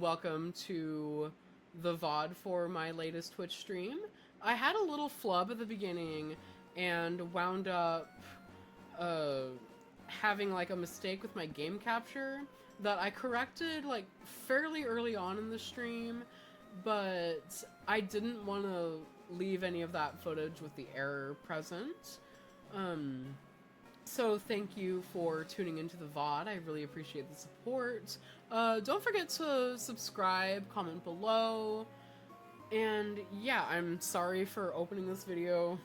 Welcome to the VOD for my latest Twitch stream. I had a little flub at the beginning and wound up having like a mistake with my game capture that I corrected like fairly early on in the stream, but I didn't want to leave any of that footage with the error present. So thank you for tuning into the VOD. I really appreciate the support. Don't forget to subscribe, comment below, and yeah, I'm sorry for opening this video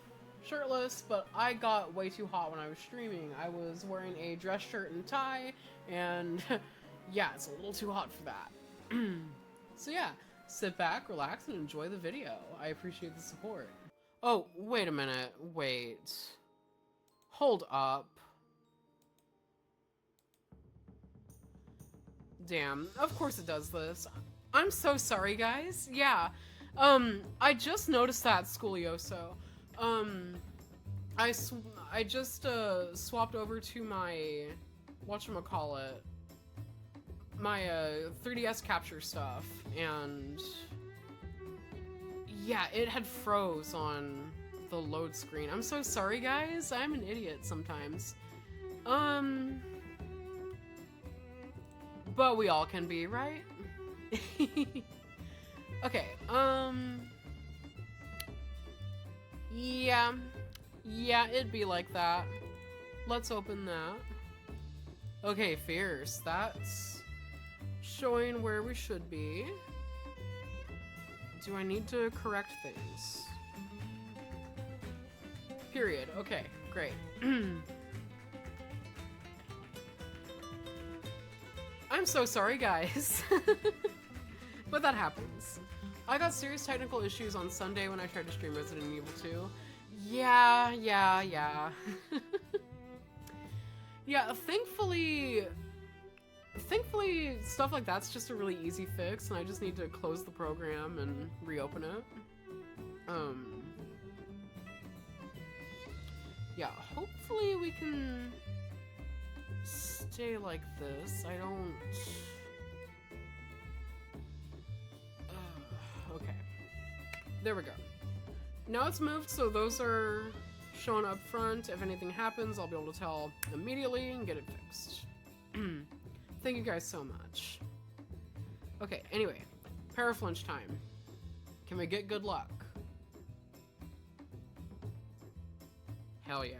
shirtless, but I got way too hot when I was streaming. I was wearing a dress shirt and tie, and yeah, it's a little too hot for that. So yeah, sit back, relax, and enjoy the video. I appreciate the support. Oh, wait a minute. Wait. Hold up. Damn, of course it does this. I'm so sorry, guys. Yeah. I just noticed that, Scolioso. I just, swapped over to my, whatchamacallit, my, 3DS capture stuff, and yeah, it had froze on the load screen. I'm so sorry, guys. I'm an idiot sometimes. But we all can be, right? Okay, yeah, it'd be like that. Let's open that. Okay, fierce. That's showing where we should be. Do I need to correct things? Period. Okay, great. I'm so sorry, guys. But that happens. I got serious technical issues on Sunday when I tried to stream Resident Evil 2. Yeah. Yeah, thankfully, stuff like that's just a really easy fix, and I just need to close the program and reopen it. Yeah, hopefully we can stay like this. I don't... okay. There we go. Now it's moved, so those are shown up front. If anything happens, I'll be able to tell immediately and get it fixed. Thank you guys so much. Okay, anyway. Paraflinch time. Can we get good luck? Hell yeah.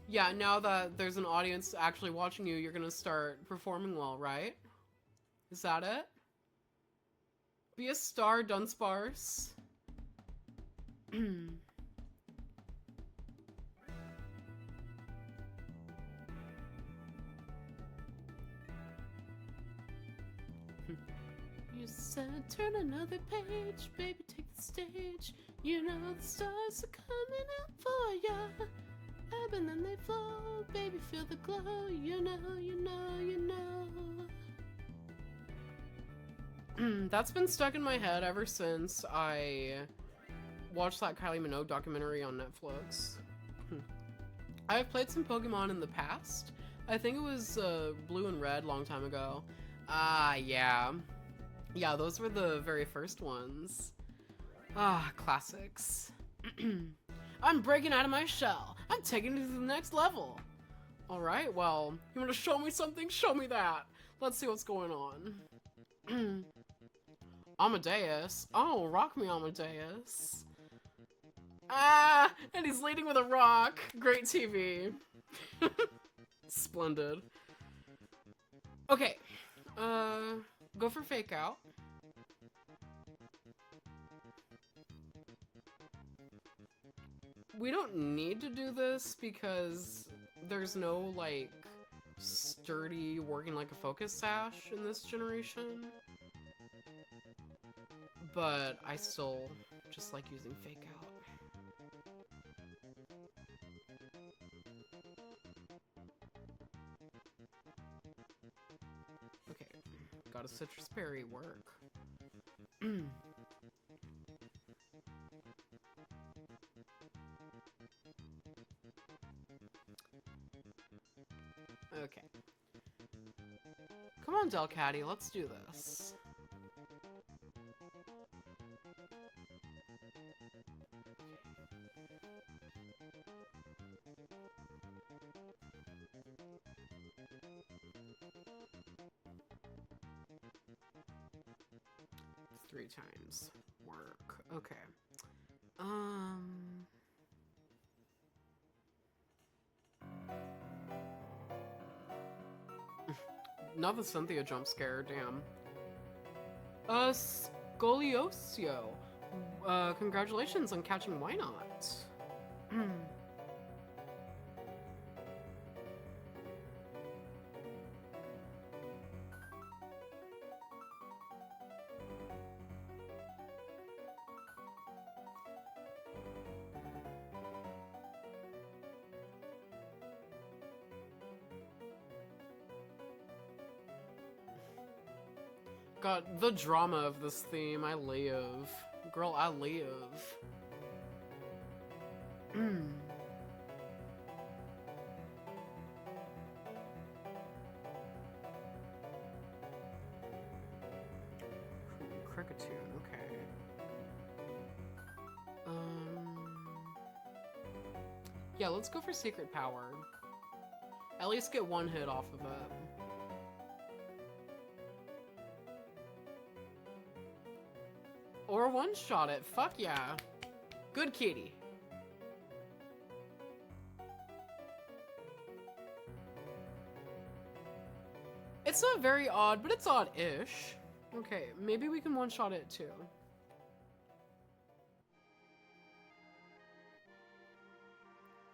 Yeah, now that there's an audience actually watching you, you're gonna start performing well, right? Is that it? Be a star, Dunsparce. You said turn another page, baby, take the stage. You know the stars are coming out for ya. Ebb and then they flow, baby, feel the glow. You know. That's been stuck in my head ever since I watched that Kylie Minogue documentary on Netflix. I've played some Pokemon in the past. I think it was Blue and Red long time ago. Yeah. Yeah, those were the very first ones. Classics. I'm breaking out of my shell. I'm taking it to the next level. Alright, well, you want to show me something? Show me that. Let's see what's going on. Amadeus. Oh, rock me, Amadeus. And he's leading with a rock. Great TV. Splendid. Okay. Go for fake out. We don't need to do this because there's no, like, sturdy working like a focus sash in this generation. But I still just like using fake out. Okay, got a citrus berry work. Okay. Come on, Delcatty, let's do this. Three times. Work. Okay. Not the Cynthia jump scare, damn. Scoliosio. Congratulations on catching Why Not? God, the drama of this theme, I live. Girl, I live. Cricketune, okay. Yeah, let's go for Secret Power. At least get one hit off of it. Or one-shot it, fuck yeah. Good kitty. It's not very odd, but it's odd-ish. Okay, maybe we can one-shot it too.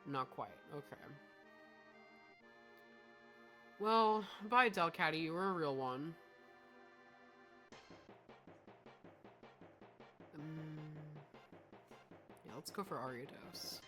Not quite, okay. Well, bye Delcatty, you were a real one. Yeah, let's go for Ariados.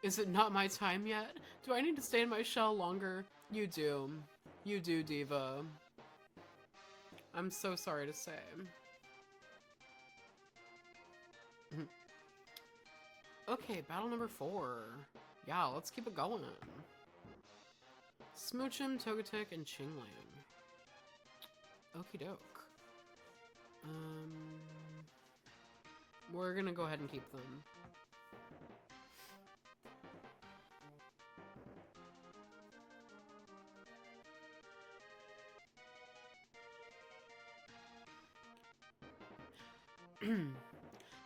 Is it not my time yet? Do I need to stay in my shell longer? You do. You do, Diva. I'm so sorry to say. Okay, battle number 4. Yeah, let's keep it going. Smoochum, Togetic, and Chingling. Okie doke. We're gonna go ahead and keep them.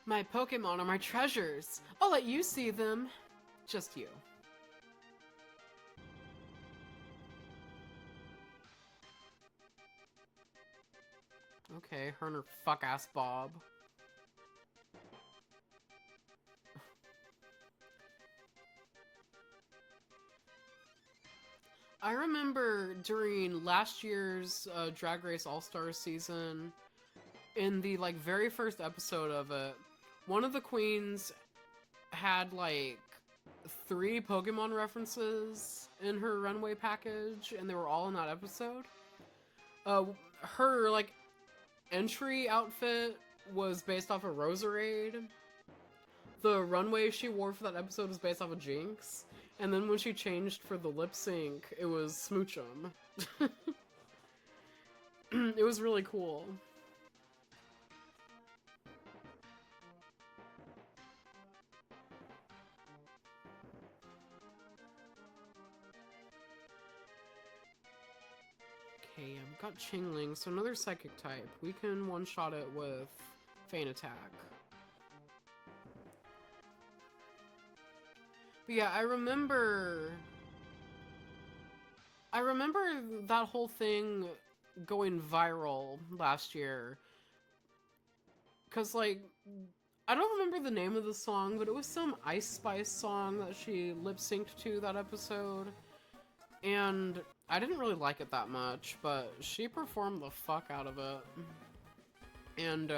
My Pokemon are my treasures. I'll let you see them. Just you. Okay, Herner fuck-ass Bob. I remember during last year's Drag Race All-Stars season, in the like very first episode of it, one of the queens had like 3 Pokemon references in her runway package, and they were all in that episode. Her like entry outfit was based off of Roserade. The runway she wore for that episode was based off of Jinx. And then when she changed for the lip sync, it was Smoochum. It was really cool. Okay, I've got Chingling, so another Psychic type. We can one-shot it with Feint Attack. But yeah, I remember that whole thing going viral last year. Cause like, I don't remember the name of the song, but it was some Ice Spice song that she lip-synced to that episode. And I didn't really like it that much, but she performed the fuck out of it. And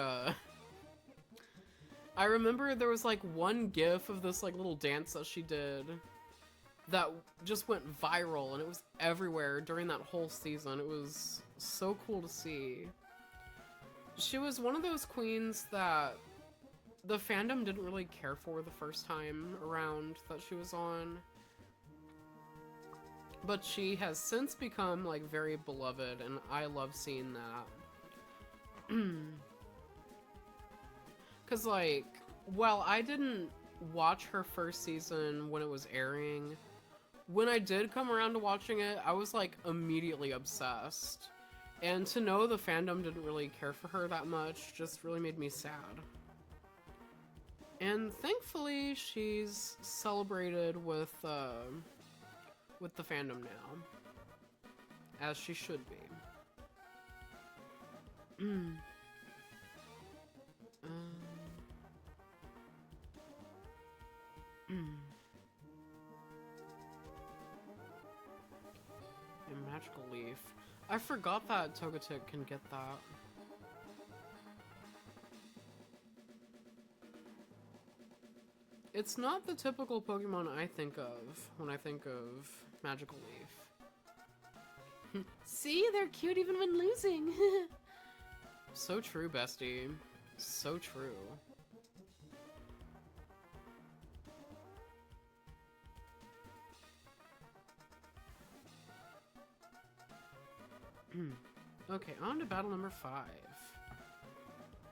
I remember there was like one gif of this like little dance that she did that just went viral, and it was everywhere during that whole season. It was so cool to see. She was one of those queens that the fandom didn't really care for the first time around that she was on. But she has since become like very beloved, and I love seeing that. Cause like, while I didn't watch her first season when it was airing, when I did come around to watching it, I was like immediately obsessed. And to know the fandom didn't really care for her that much just really made me sad. And thankfully, she's celebrated with the fandom now, as she should be. A magical leaf. I forgot that Togetic can get that. It's not the typical Pokemon I think of when I think of Magical Leaf. See, they're cute even when losing. So true, bestie. So true. Okay, on to battle number 5.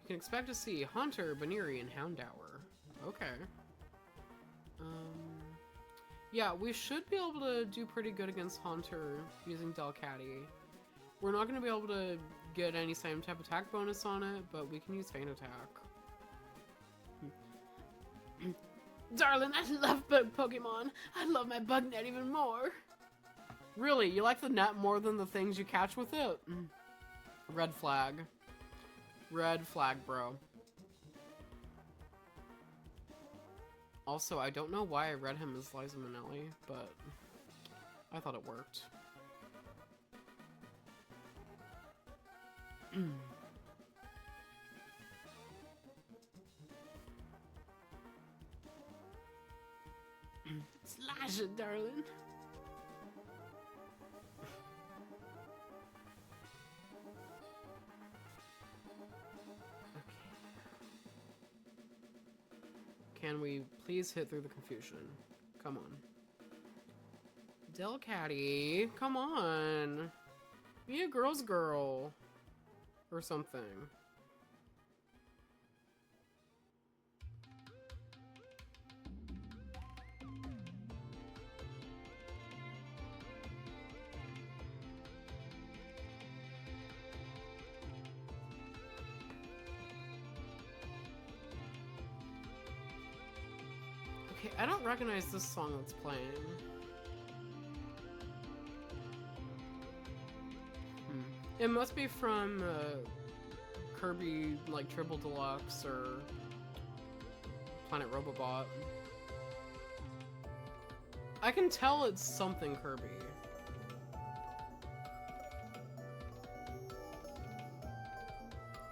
You can expect to see Haunter, Baniri, and Houndour. Okay. Yeah, we should be able to do pretty good against Haunter using Delcatty. We're not going to be able to get any same type attack bonus on it, but we can use Feint Attack. Darling, I love bug Pokemon. I love my bug net even more. Really, you like the net more than the things you catch with it? Red flag. Red flag, bro. Also, I don't know why I read him as Liza Minnelli, but I thought it worked. Slash it, darling. Can we please hit through the confusion? Come on. Delcatty, come on. Be a girl's girl. Or something. Okay, I don't recognize this song that's playing. It must be from Kirby, like Triple Deluxe or Planet Robobot. I can tell it's something Kirby.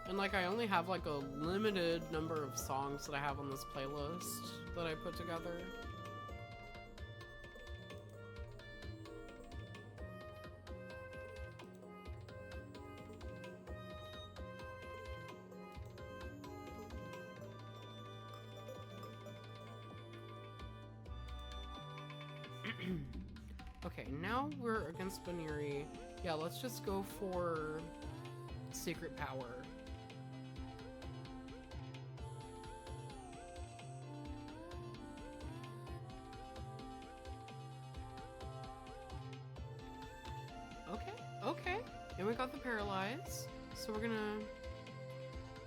And like I only have like a limited number of songs that I have on this playlist that I put together. Okay, now we're against Baniri. Yeah, let's just go for Secret Power. Okay. And we got the Paralyze. So we're gonna...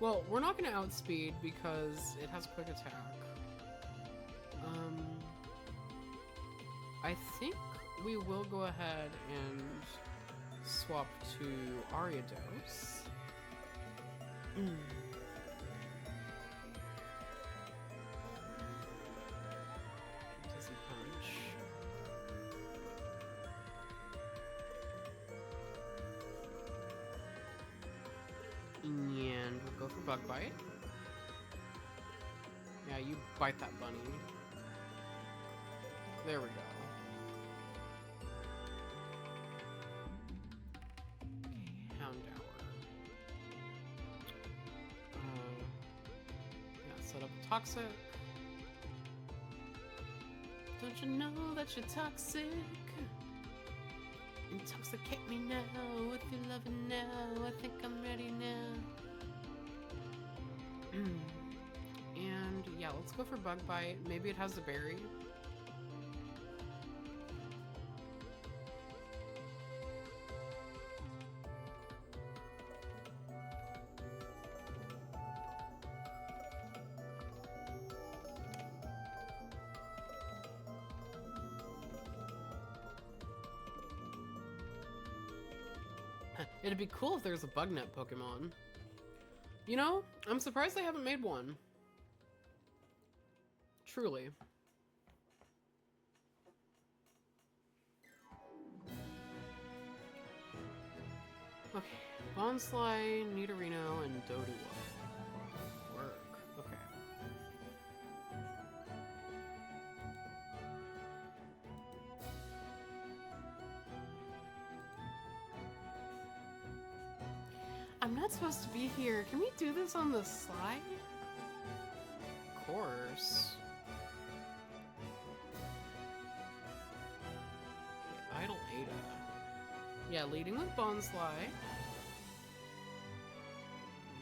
Well, we're not gonna outspeed because it has quick attack. I think we will go ahead and swap to Ariados. Doesn't punch. And we'll go for Bug Bite. Yeah, you bite that bunny. There we go. Okay, Houndour. Yeah, set up a toxic. Don't you know that you're toxic? Intoxicate me now with your loving now. I think I'm ready now. And yeah, let's go for Bug Bite. Maybe it has a berry. It'd be cool if there's a Bugnet Pokemon. You know, I'm surprised they haven't made one. Truly. Okay, Bonsly, Nidorino, and Doduo. Work. Okay. I'm not supposed to be here. Can we do this on the slide? Of course. Okay, Idle Ada. Yeah, leading with Bonsly.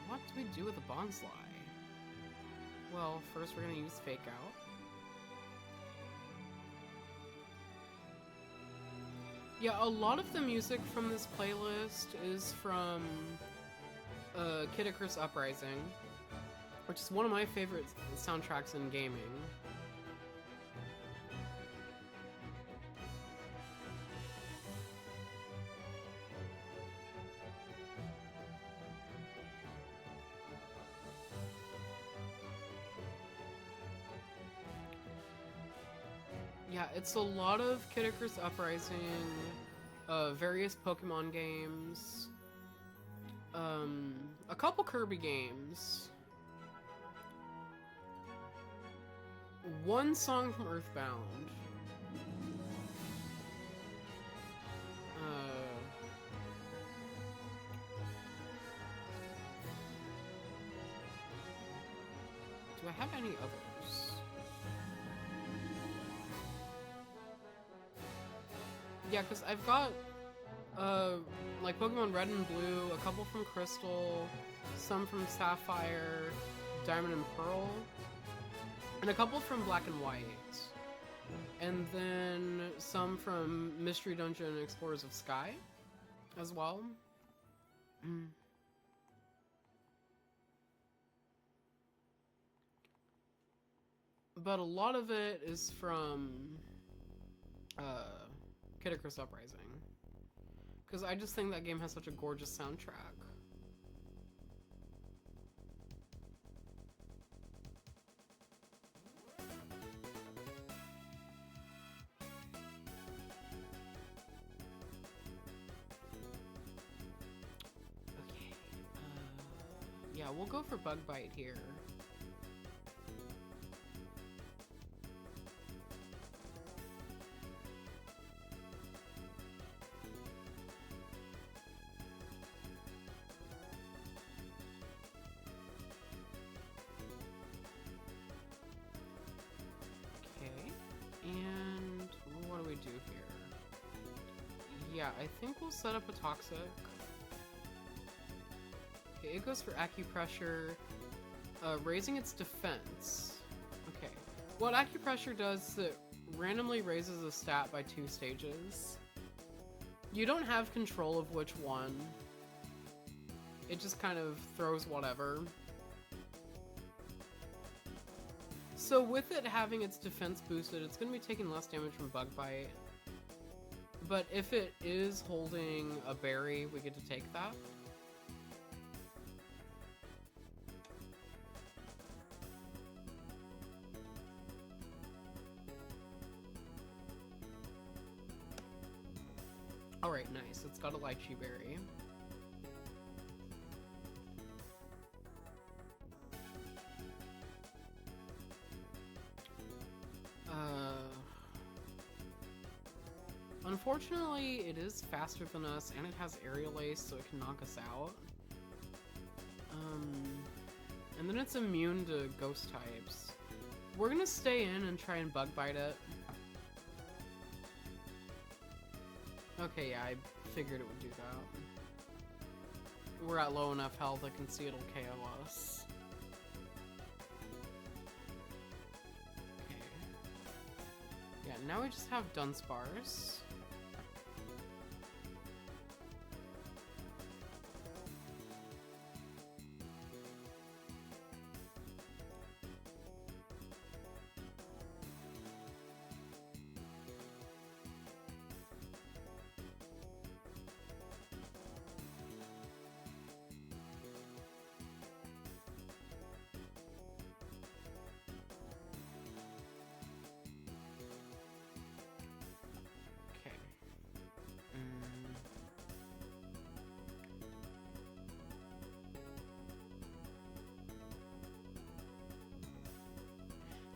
What do we do with a Bonsly? Well, first we're gonna use Fake Out. Yeah, a lot of the music from this playlist is from Kid Icarus Uprising, which is one of my favorite soundtracks in gaming. Yeah, it's a lot of Kid Icarus Uprising, various Pokemon games, a couple Kirby games, one song from Earthbound, do I have any others? Yeah, because I've got, like Pokemon Red and Blue, a couple from Crystal, some from Sapphire, Diamond and Pearl, and a couple from Black and White. And then some from Mystery Dungeon and Explorers of Sky as well. But a lot of it is from Kid Icarus Uprising. Because I just think that game has such a gorgeous soundtrack. Okay. Yeah, we'll go for Bug Bite here. And what do we do here? Yeah, I think we'll set up a Toxic. Okay, it goes for Acupressure, raising its defense. Okay, what Acupressure does is it randomly raises a stat by 2 stages. You don't have control of which one. It just kind of throws whatever. So with it having its defense boosted, it's going to be taking less damage from Bug Bite. But if it is holding a berry, we get to take that. Alright, nice. It's got a lychee berry. Unfortunately, it is faster than us, and it has aerial ace, so it can knock us out. And then it's immune to ghost types. We're gonna stay in and try and bug bite it. Okay, yeah, I figured it would do that. We're at low enough health, I can see it'll KO us. Okay. Yeah, now we just have Dunsparce.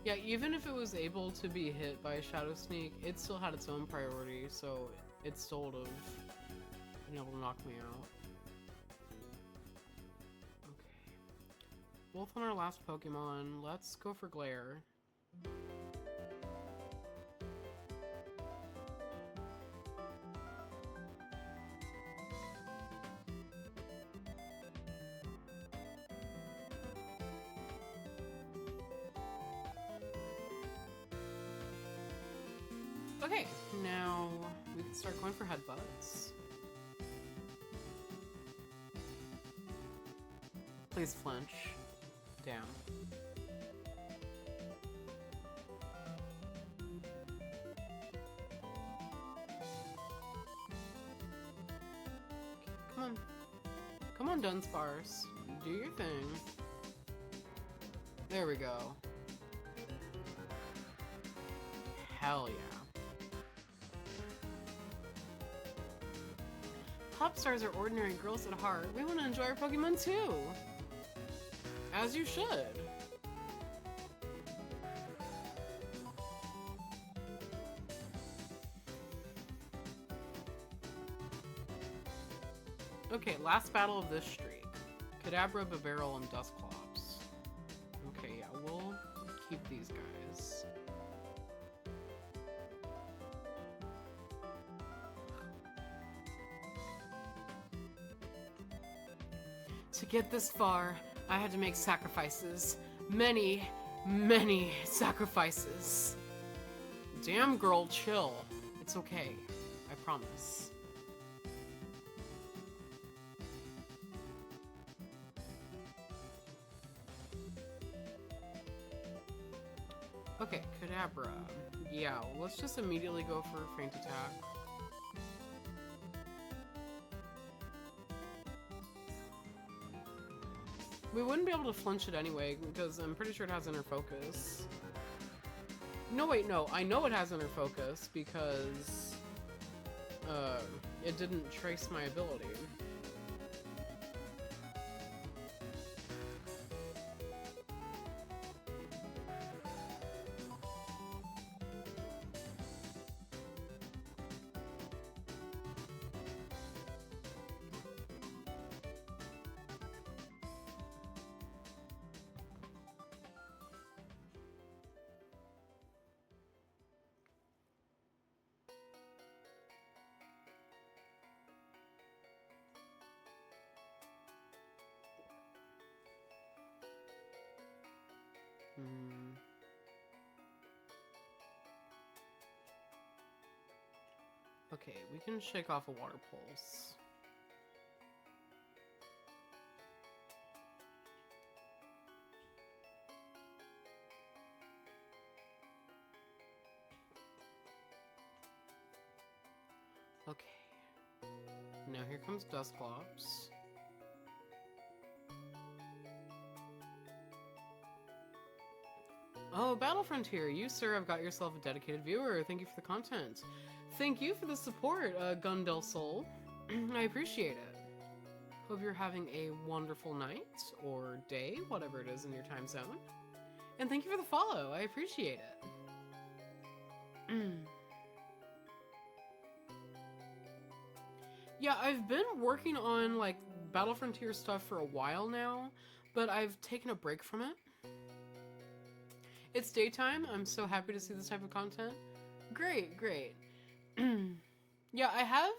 Yeah, even if it was able to be hit by a Shadow Sneak, it still had its own priority, so it still would have been able to knock me out. Okay. Both on our last Pokemon, let's go for Glare. Okay, now we can start going for headbutts. Please flinch. Down. Okay, come on. Come on, Dunsparce. Do your thing. There we go. Hell yeah. Pop stars are ordinary girls at heart. We want to enjoy our Pokemon too. As you should. Okay, last battle of this streak. Kadabra, Bibarel, and Dusclops. Okay, yeah, we'll keep these guys. To get this far, I had to make sacrifices. Many, many sacrifices. Damn, girl, chill. It's okay. I promise. Okay, Kadabra. Yeah, let's just immediately go for a feint attack. We wouldn't be able to flinch it anyway, because I'm pretty sure it has inner focus. No, wait, no. I know it has inner focus, because it didn't trace my ability. Okay, we can shake off a water pulse. Okay. Now here comes Dusclops. Oh, Battle Frontier, you, sir, have got yourself a dedicated viewer. Thank you for the content. Thank you for the support, Gundel Soul. I appreciate it. Hope you're having a wonderful night, or day, whatever it is in your time zone. And thank you for the follow, I appreciate it. Yeah, I've been working on, like, Battle Frontier stuff for a while now, but I've taken a break from it. It's daytime. I'm so happy to see this type of content. Great, great. Yeah, I have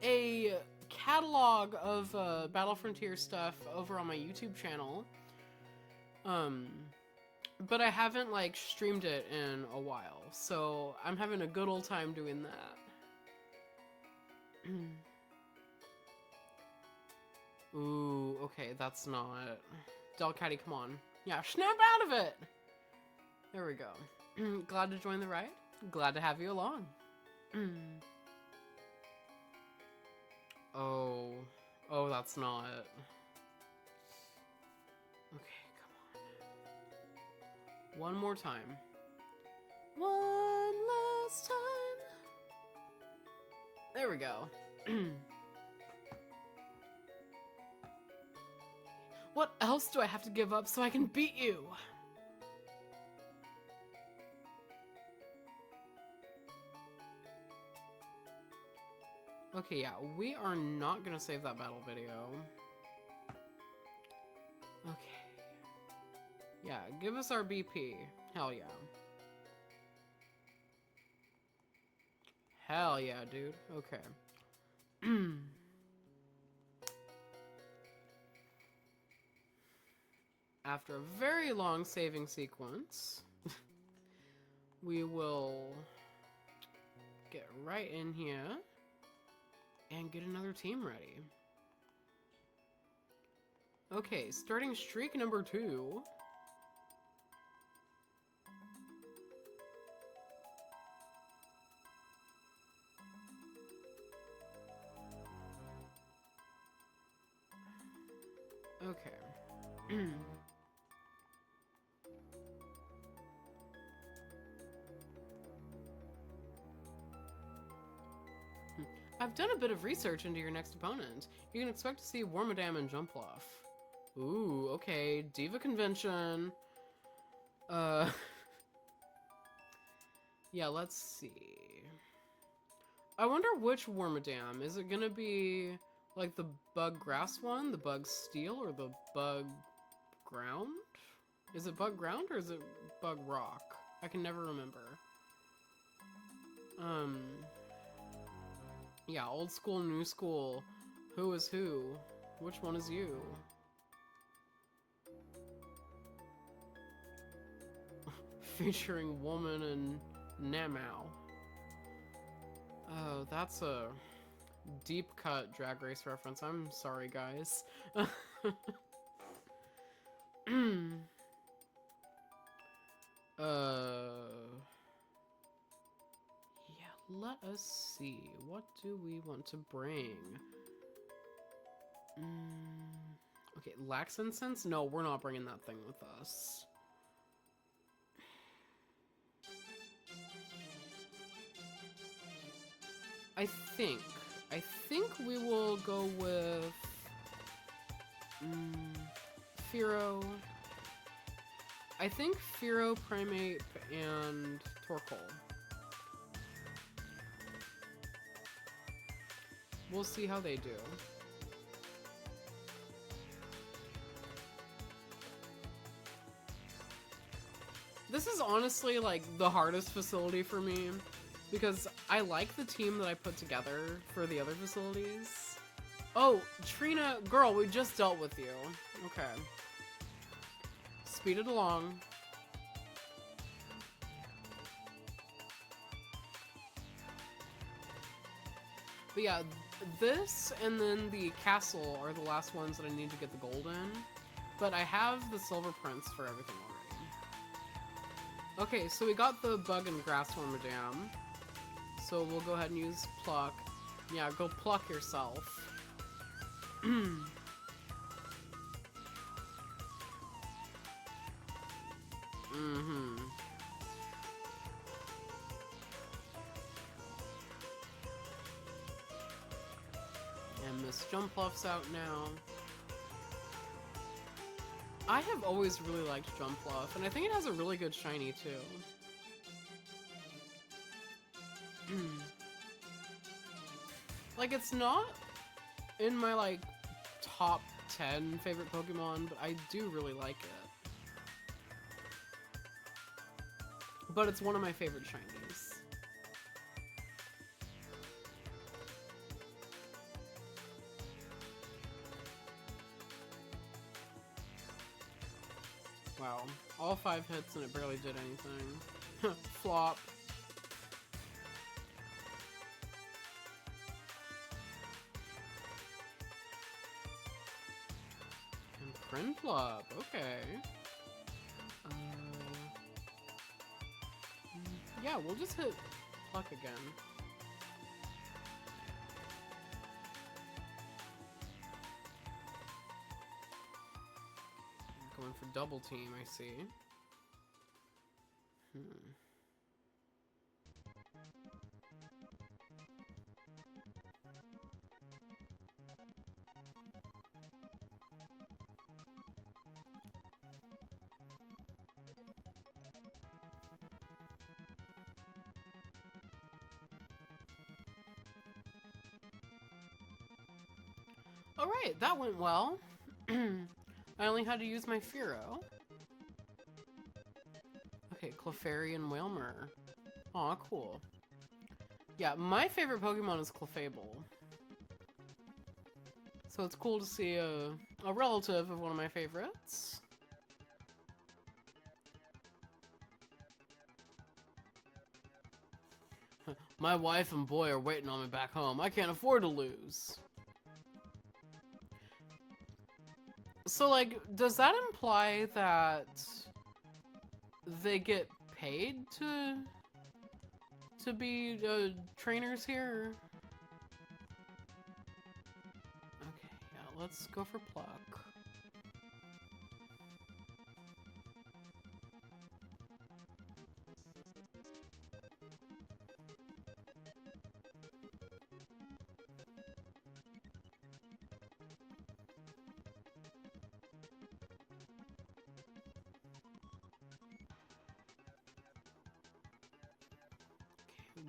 a catalog of Battle Frontier stuff over on my YouTube channel. But I haven't, like, streamed it in a while, so I'm having a good old time doing that. Ooh, okay, that's not... Delcatty, come on. Yeah, snap out of it! There we go. Glad to join the ride. Glad to have you along. Oh, that's not... Okay, come on. One more time. One last time. There we go. What else do I have to give up so I can beat you? Okay, yeah, we are not gonna save that battle video. Okay. Yeah, give us our BP. Hell yeah. Hell yeah, dude. Okay. After a very long saving sequence, we will get right in here and get another team ready. Okay, starting streak number 2. Okay. I've done a bit of research into your next opponent. You can expect to see Wormadam and Jumpluff. Ooh, okay. Diva Convention. Yeah, let's see. I wonder which Wormadam. Is it gonna be like the Bug Grass one, the Bug Steel, or the Bug Ground? Is it Bug Ground or is it Bug Rock? I can never remember. Yeah, old school, new school. Who is who? Which one is you? Featuring Woman and Namao. Oh, that's a deep cut Drag Race reference. I'm sorry, guys. Yeah, let us see. What do we want to bring? Okay, Lax Incense? No, we're not bringing that thing with us. I think we will go with Fearow. I think Fearow, Primeape, and Torkoal. We'll see how they do. This is honestly like the hardest facility for me because I like the team that I put together for the other facilities. Oh, Trina, girl, we just dealt with you. Okay. Speed it along. But yeah, this and then the castle are the last ones that I need to get the gold in. But I have the silver prints for everything already. Okay, so we got the bug and grass Wormadam. So we'll go ahead and use pluck. Yeah, go pluck yourself. And Miss Jumpluff's out now. I have always really liked Jumpluff, and I think it has a really good shiny too. Like, it's not in my, like, top 10 favorite Pokemon, but I do really like it. But it's one of my favorite shinies. Wow, all 5 hits and it barely did anything. Flop. And Prinplup, okay. Yeah, we'll just hit Pluck again. Going for double team, I see. Alright, that went well. I only had to use my Fearow. Okay, Clefairy and Wailmer. Aw, cool. Yeah, my favorite Pokemon is Clefable. So it's cool to see a relative of one of my favorites. My wife and boy are waiting on me back home. I can't afford to lose. So, like, does that imply that they get paid to be trainers here? Okay, yeah, let's go for Pluck.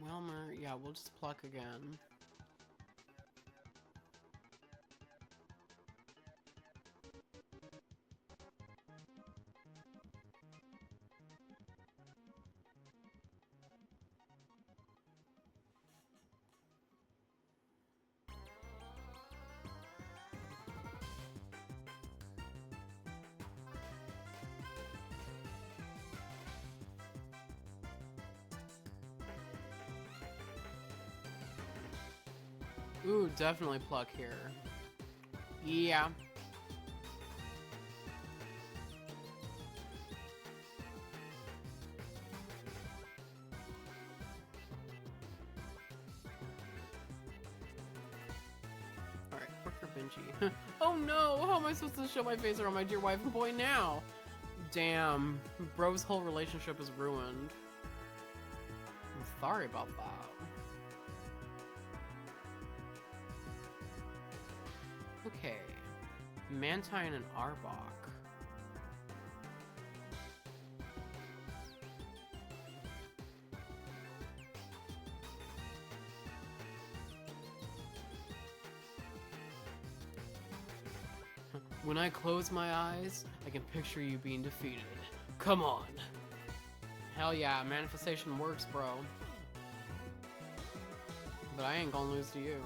Wailmer, yeah, we'll just Pluck again. Ooh, definitely Pluck here. Yeah. Alright, quick for Benji. Oh no! How am I supposed to show my face around my dear wife and boy now? Damn. Bro's whole relationship is ruined. I'm sorry about that. Okay, Mantine and Arbok. When I close my eyes, I can picture you being defeated. Come on. Hell yeah, manifestation works, bro. But I ain't gonna lose to you.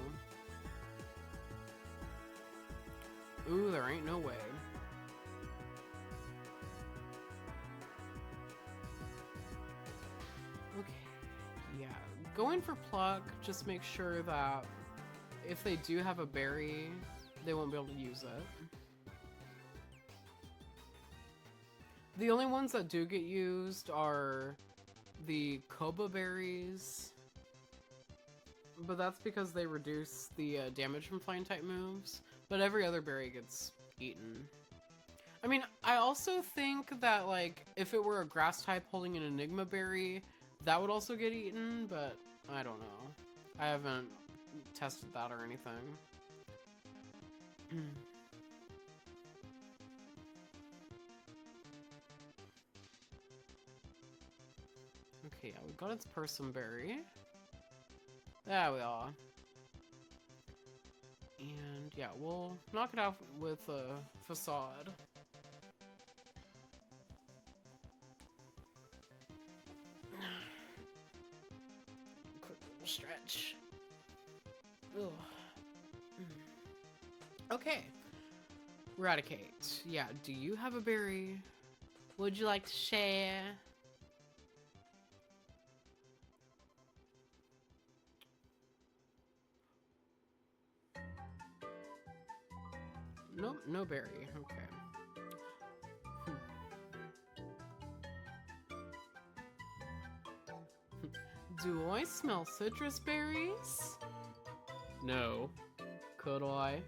Ooh, there ain't no way. Okay, yeah. Going for Pluck, just make sure that if they do have a berry, they won't be able to use it. The only ones that do get used are the Koba berries, but that's because they reduce the damage from flying type moves. But every other berry gets eaten. I mean, I also think that, like, if it were a grass type holding an Enigma berry, that would also get eaten, but I don't know. I haven't tested that or anything. Okay, yeah, we got its Persim berry. There we are. yeah, we'll knock it out with a facade. Quick little stretch. Ugh. Okay. Eradicate. Yeah, do you have a berry? Would you like to share? Nope, no berry. Okay. Do I smell citrus berries? No. Could I?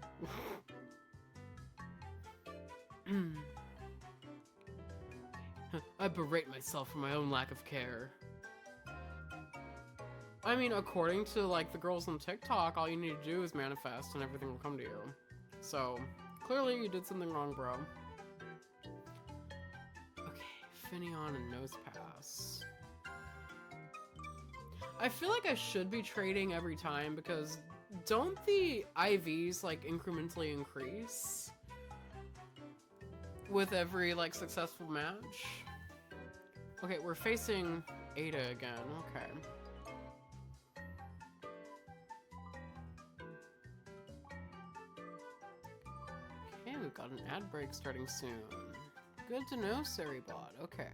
I berate myself for my own lack of care. I mean, according to, like, the girls on TikTok, all you need to do is manifest and everything will come to you. So, clearly you did something wrong, bro. Okay, Finneon and Nose Pass. I feel like I should be trading every time because don't the IVs, like, incrementally increase with every, like, successful match? Okay, we're facing Ada again. Okay. Okay, we've got an ad break starting soon. Good to know, Saribot. Okay.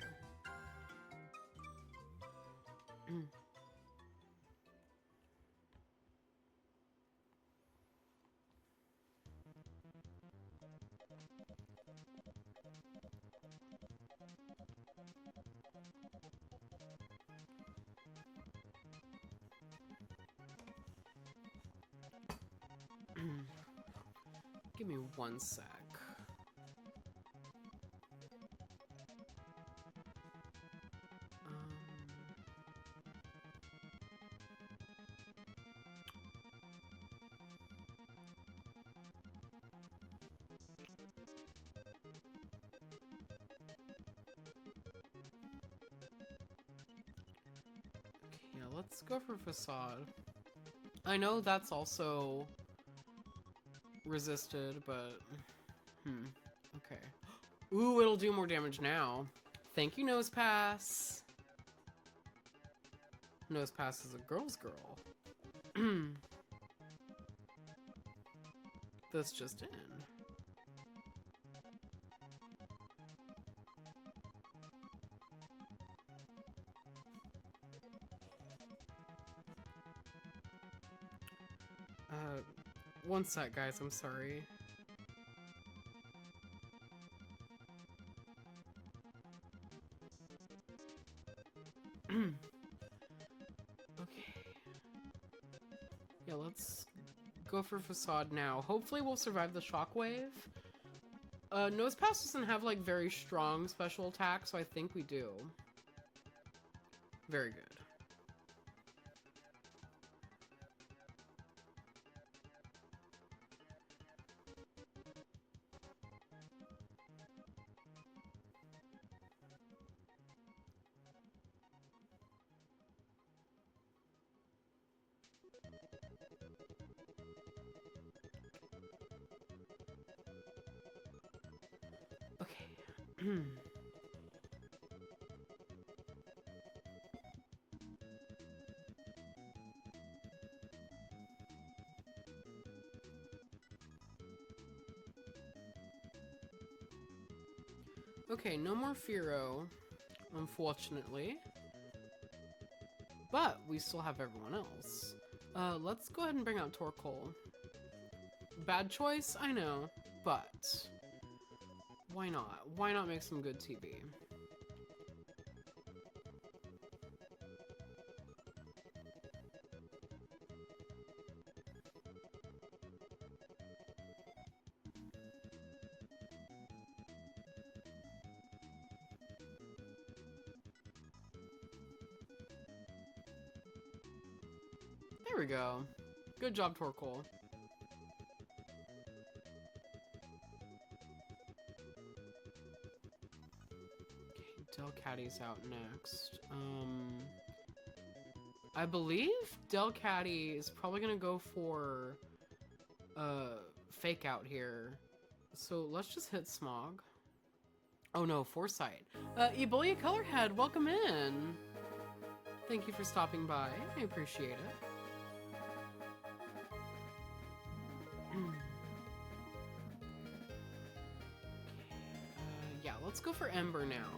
Give me 1 sec. Okay, yeah, let's go for Facade. I know that's also resisted, but okay. Ooh, it'll do more damage now. Thank you, Nose Pass. Nose Pass is a girl's girl. This just in. One sec, guys, I'm sorry. Okay. Yeah, let's go for Facade now. Hopefully we'll survive the shockwave. Nose Pass doesn't have, like, very strong special attacks, so I think we do. Very good. Okay. Okay, no more Firo, unfortunately. But we still have everyone else. Let's go ahead and bring out Torkoal. Bad choice, I know, but why not? Why not make some good TV? There we go. Good job, Torkoal. Okay, Delcatty's out next. I believe Delcatty is probably gonna go for fake out here. So let's just hit Smog. Oh no, Foresight. Ebola Colorhead, welcome in. Thank you for stopping by. I appreciate it. Yeah, let's go for Ember now.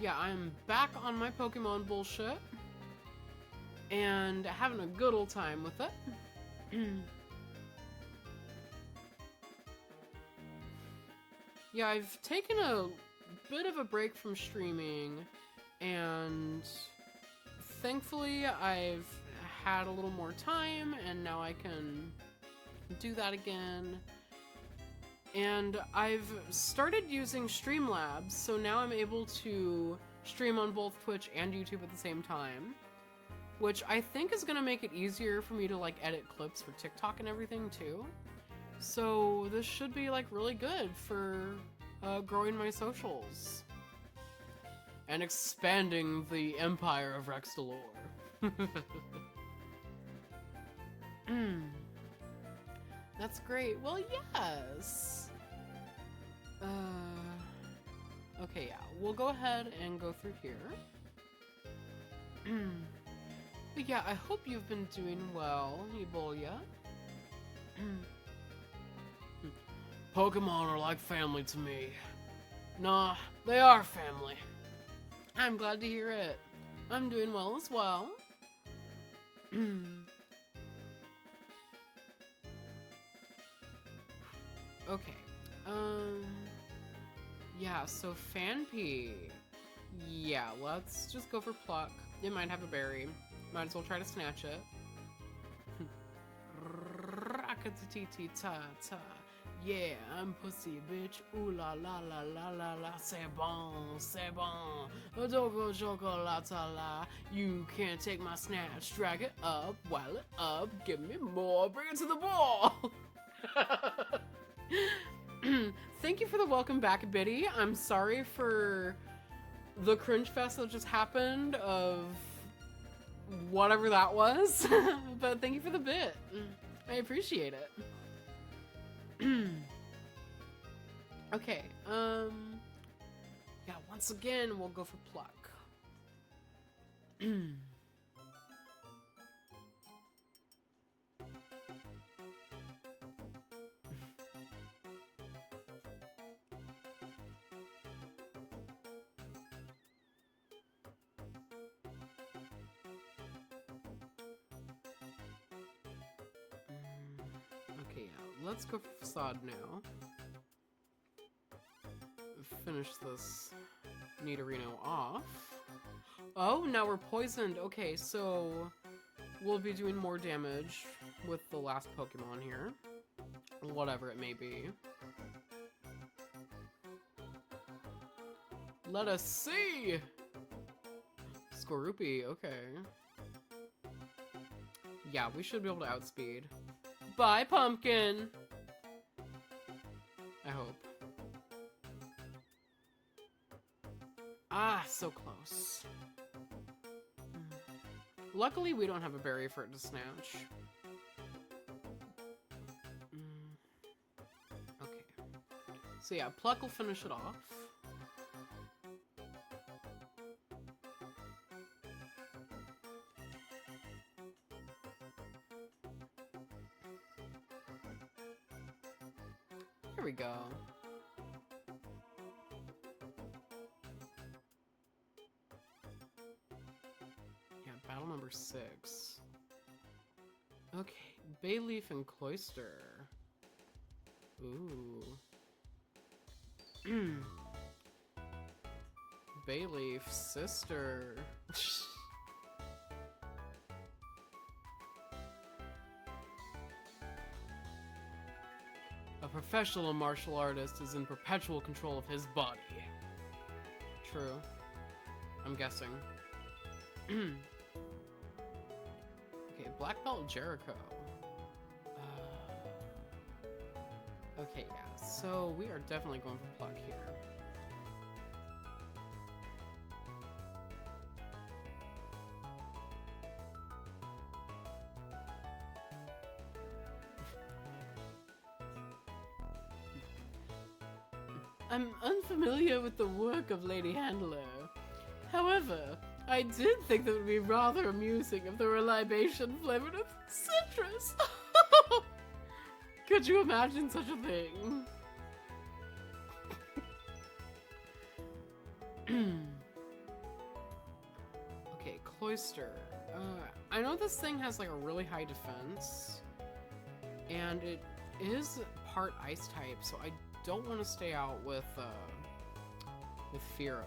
Yeah, I'm back on my Pokemon bullshit. And having a good old time with it. Yeah, I've taken a bit of a break from streaming, and thankfully I've had a little more time, and now I can do that again. And I've started using Streamlabs, so now I'm able to stream on both Twitch and YouTube at the same time, which I think is going to make it easier for me to like edit clips for TikTok and everything too. So this should be like really good for growing my socials and expanding the empire of Rextalore. That's great. Well, yes. Okay, yeah. We'll go ahead and go through here. But yeah, I hope you've been doing well, Ebola. Pokemon are like family to me. Nah, they are family. I'm glad to hear it. I'm doing well as well. Okay. Yeah, so Fanpy. Yeah, let's just go for Pluck. It might have a berry. Might as well try to snatch it. Rakatiti-ta-ta. Yeah, I'm pussy, bitch. Ooh la la la la la la. C'est bon, c'est bon. Adogo chocolata la. You can't take my snatch. Drag it up, while it up. Give me more. Bring it to the ball. Thank you for the welcome back, Biddy. I'm sorry for the cringe fest that just happened of whatever that was. But thank you for the bit. I appreciate it. Okay, yeah, once again, we'll go for Pluck. Okay, yeah, let's go for Facade now. Finish this Nidorino off. Oh, now we're poisoned. Okay, so we'll be doing more damage with the last Pokemon here. Whatever it may be. Let us see! Skorupi, okay. Yeah, we should be able to outspeed. Bye, Pumpkin! I hope. Ah, so close. Luckily, we don't have a berry for it to snatch. Okay. So yeah, Pluck will finish it off. Here we go. Yeah, battle number 6. Okay, Bayleaf and Cloyster. Ooh. Bayleaf, sister. A professional martial artist is in perpetual control of his body. True. I'm guessing. Okay, Black Belt Jericho. Okay, yeah, so we are definitely going for Pluck here. I'm unfamiliar with the work of Lady Handler. However, I did think that it would be rather amusing if there were a libation flavored with citrus. Could you imagine such a thing? Okay, Cloister. I know this thing has like a really high defense, and it is part ice type, so I don't want to stay out with Firo.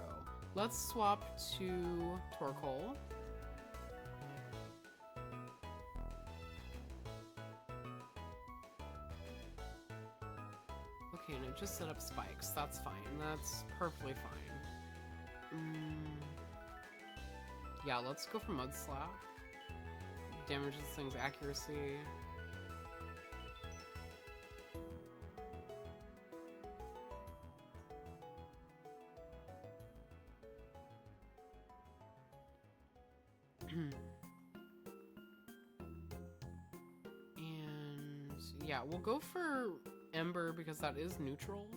Let's swap to Torkoal. Okay, and I just set up spikes. That's fine. That's perfectly fine. Yeah, let's go for Mud Slap. Damages this thing's accuracy. And yeah, we'll go for Ember because that is neutral.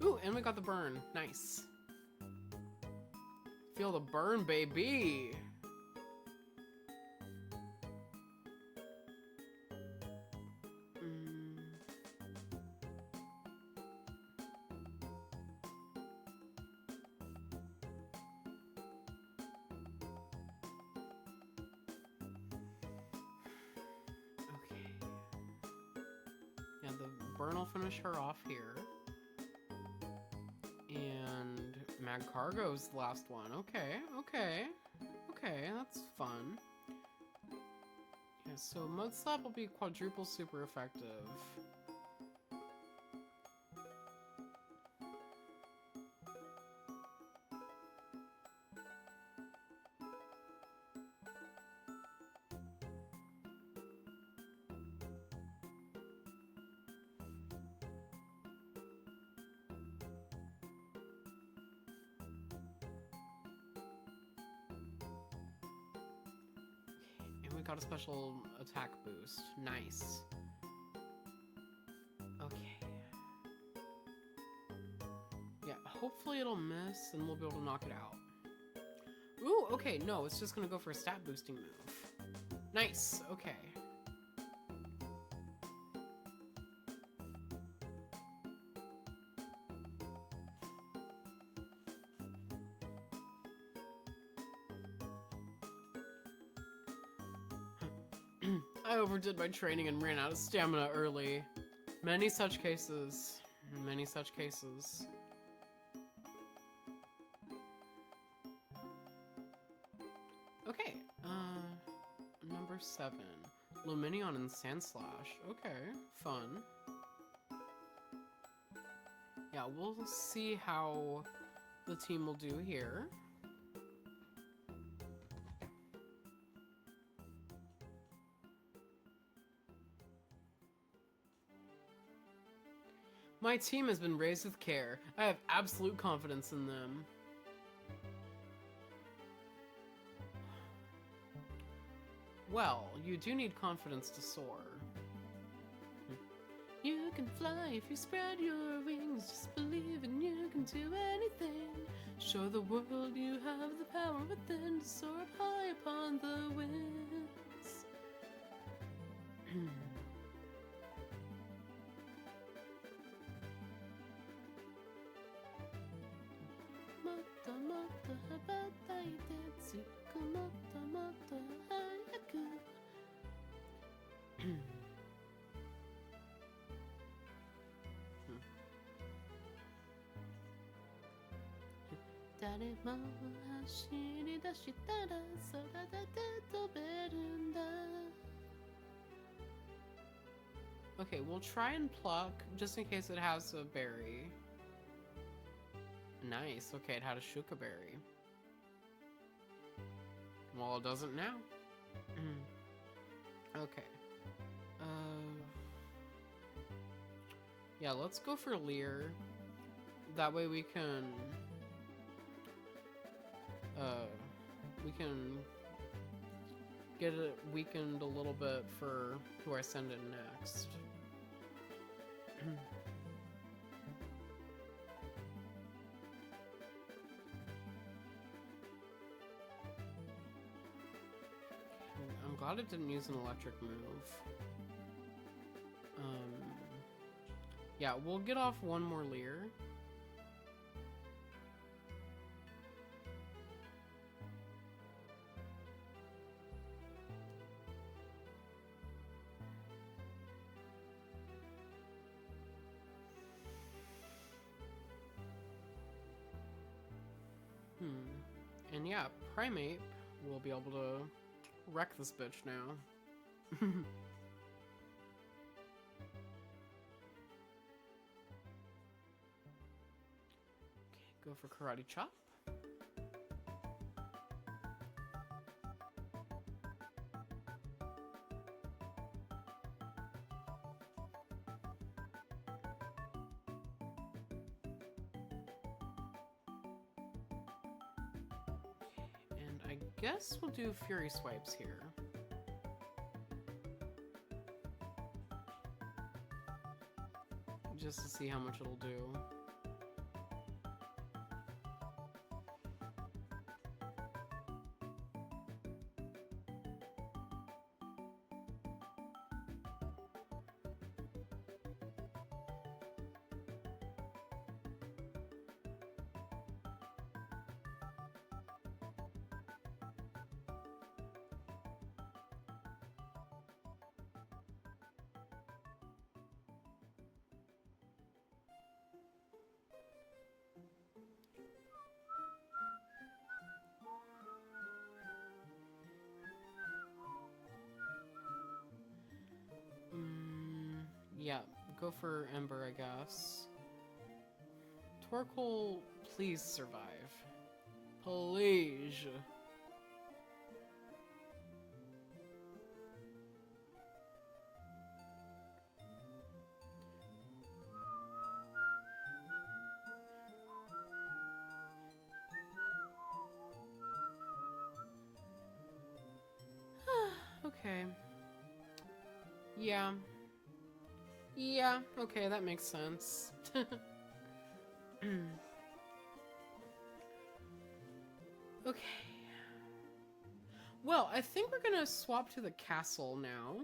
Ooh, and we got the burn. Nice. Feel the burn, baby. Burn will finish her off here. And Mag Cargo's the last one. Okay, that's fun. Yeah, so Mud Slap will be quadruple super effective. Got a special attack boost. Nice. Okay. Yeah, hopefully it'll miss and we'll be able to knock it out. Ooh, okay, no, it's just gonna go for a stat boosting move. Nice, okay. I overdid my training and ran out of stamina early. Many such cases. Many such cases. Okay, number 7. Luminion and Sandslash. Okay, fun. Yeah, we'll see how the team will do here. My team has been raised with care. I have absolute confidence in them. Well, you do need confidence to soar. You can fly if you spread your wings. Just believe and you can do anything. Show the world you have the power within to soar up high upon the winds. Okay, we'll try and pluck just in case it has a berry. Nice. Okay, it had a Shuka berry. Well, it doesn't now. Okay. Yeah, let's go for Leer. That way we can get it weakened a little bit for who I send in next. I'm glad it didn't use an electric move. Yeah, we'll get off one more Leer. And yeah, Primate will be able to wreck this bitch now. Go for Karate Chop. And I guess we'll do Fury Swipes here. Just to see how much it'll do. Yeah, go for Ember, I guess. Torkoal, please survive. Please. Okay. Yeah. Yeah, okay, that makes sense. Okay. Well, I think we're gonna swap to the castle now.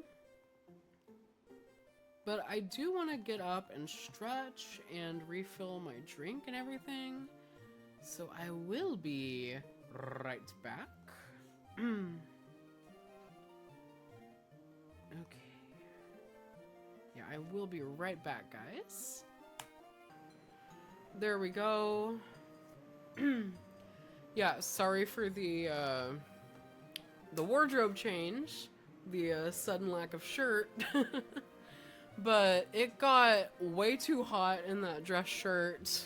But I do want to get up and stretch and refill my drink and everything. So I will be right back. Okay. Yeah, I will be right back, guys. There we go. Yeah, sorry for the wardrobe change, the sudden lack of shirt. But it got way too hot in that dress shirt.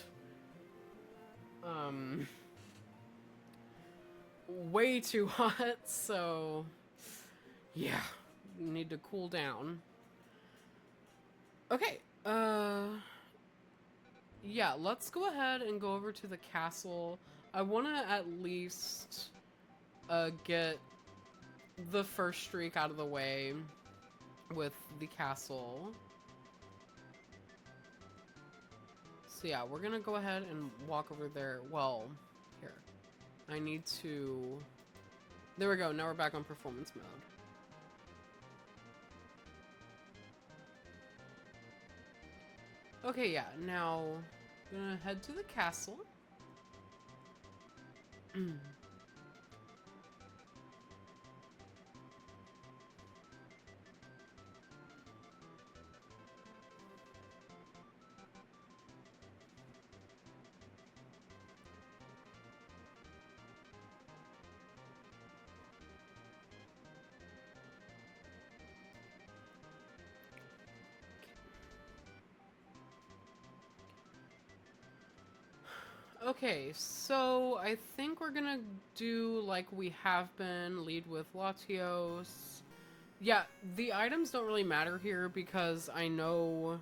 Way too hot, so yeah, need to cool down. Okay, yeah, let's go ahead and go over to the castle. I want to at least get the first streak out of the way with the castle. So yeah, we're gonna go ahead and walk over there. Well, here. I need to... There we go, now we're back on performance mode. Okay, yeah, now I'm gonna head to the castle. Okay, so I think we're gonna do like we have been, lead with Latios. Yeah, the items don't really matter here because I know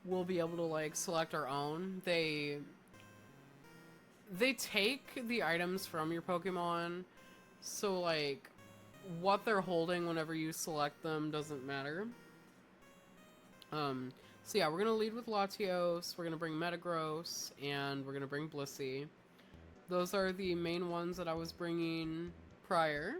we'll be able to like select our own. They take the items from your Pokemon, so like what they're holding whenever you select them doesn't matter. So yeah, we're gonna lead with Latios, we're gonna bring Metagross, and we're gonna bring Blissey. Those are the main ones that I was bringing prior.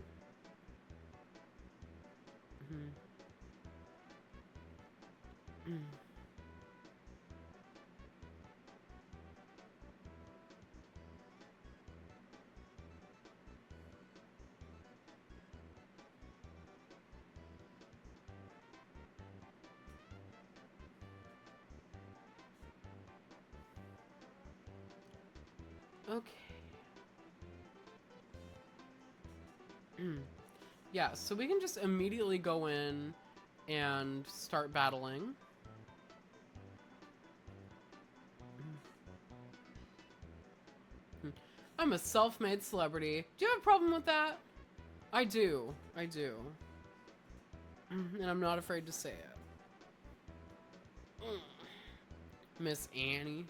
Okay. Yeah, so we can just immediately go in and start battling. I'm a self-made celebrity. Do you have a problem with that? I do. I do. And I'm not afraid to say it. Miss Annie.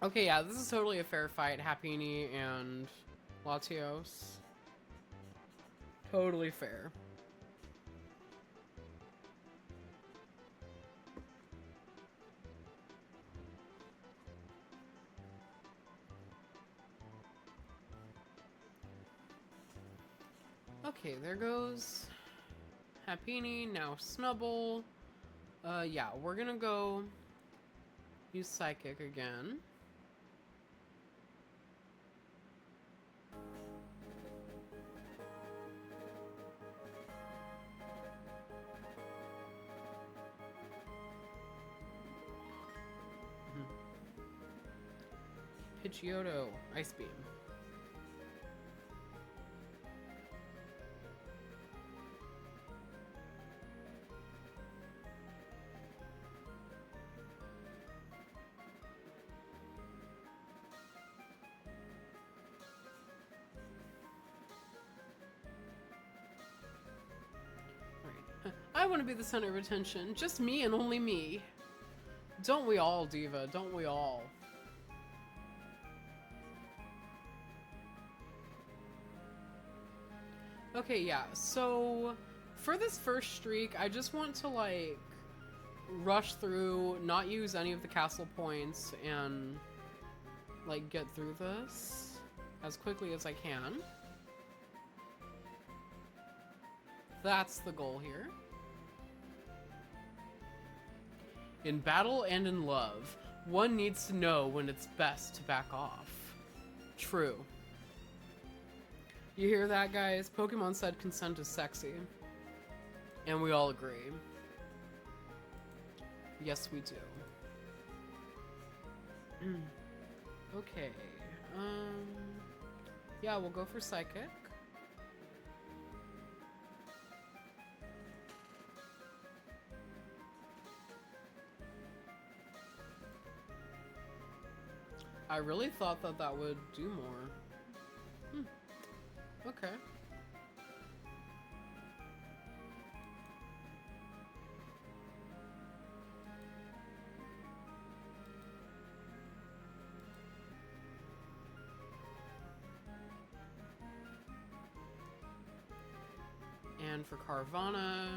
Okay, yeah, this is totally a fair fight. Happiny and Latios. Totally fair. Okay, there goes Happiny, now Snubble. Yeah, we're gonna go use Psychic again. Pidgeotto, Ice Beam. I want to be the center of attention. Just me and only me. Don't we all, Diva? Don't we all? Okay, yeah. So, for this first streak, I just want to, like, rush through, not use any of the castle points, and, like, get through this as quickly as I can. That's the goal here. In battle and in love, one needs to know when it's best to back off. True. You hear that, guys? Pokemon said consent is sexy. And we all agree. Yes, we do. Okay. Yeah, we'll go for Psychic. I really thought that that would do more. Okay. And for Carvana,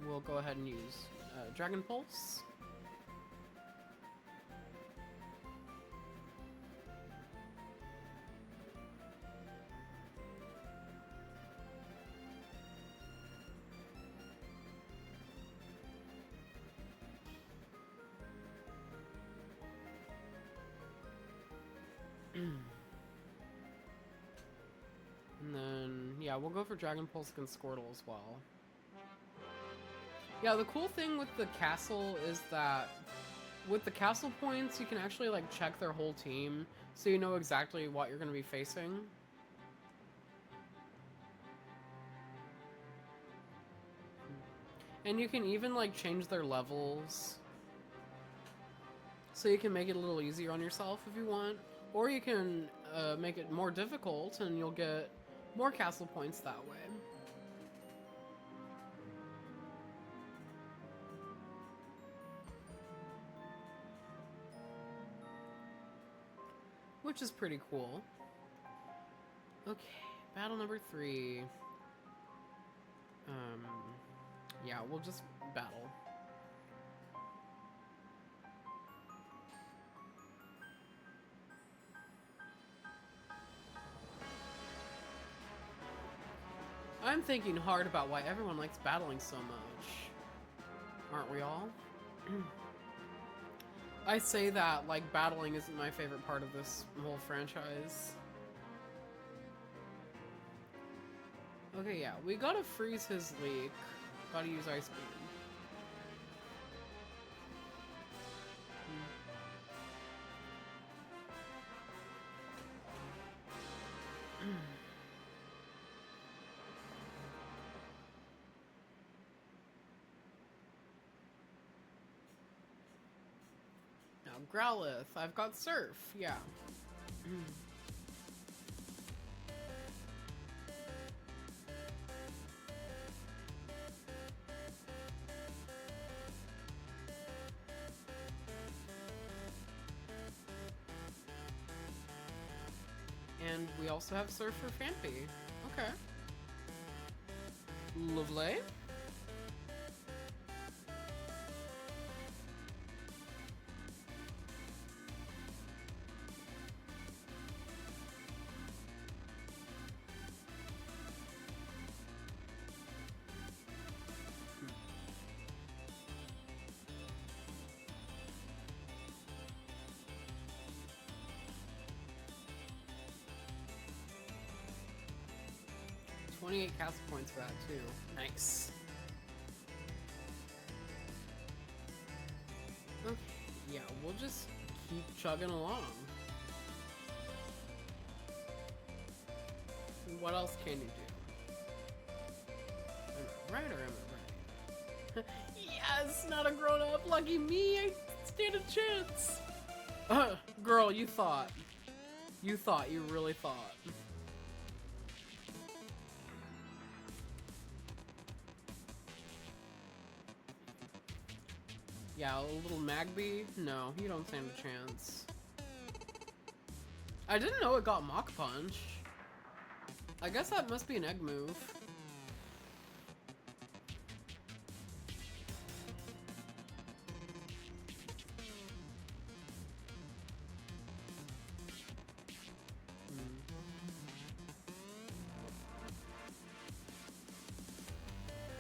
we'll go ahead and use Dragon Pulse. And then, yeah, we'll go for Dragon Pulse against Squirtle as well. Yeah, the cool thing with the castle is that with the castle points, you can actually, like, check their whole team, so you know exactly what you're going to be facing. And you can even, like, change their levels, so you can make it a little easier on yourself if you want. Or you can make it more difficult, and you'll get more castle points that way. Which is pretty cool. Okay, battle number 3. Yeah, we'll just battle. I'm thinking hard about why everyone likes battling so much. Aren't we all? I say that like battling isn't my favorite part of this whole franchise. Okay, yeah, we gotta freeze his leak. Gotta use Ice Beam. Now, Growlithe, I've got Surf, yeah. And we also have Surf for Phanpy. Okay. Lovely. Hmm. 28 castle points for that too. Nice. Okay, yeah, we'll just keep chugging along. What else can you do? Am I right or am I right? Yes, not a grown-up. Lucky me, I stand a chance. Girl, you thought. You really thought. Yeah, a little Magby? No, you don't stand a chance. I didn't know it got Mach Punch. I guess that must be an egg move.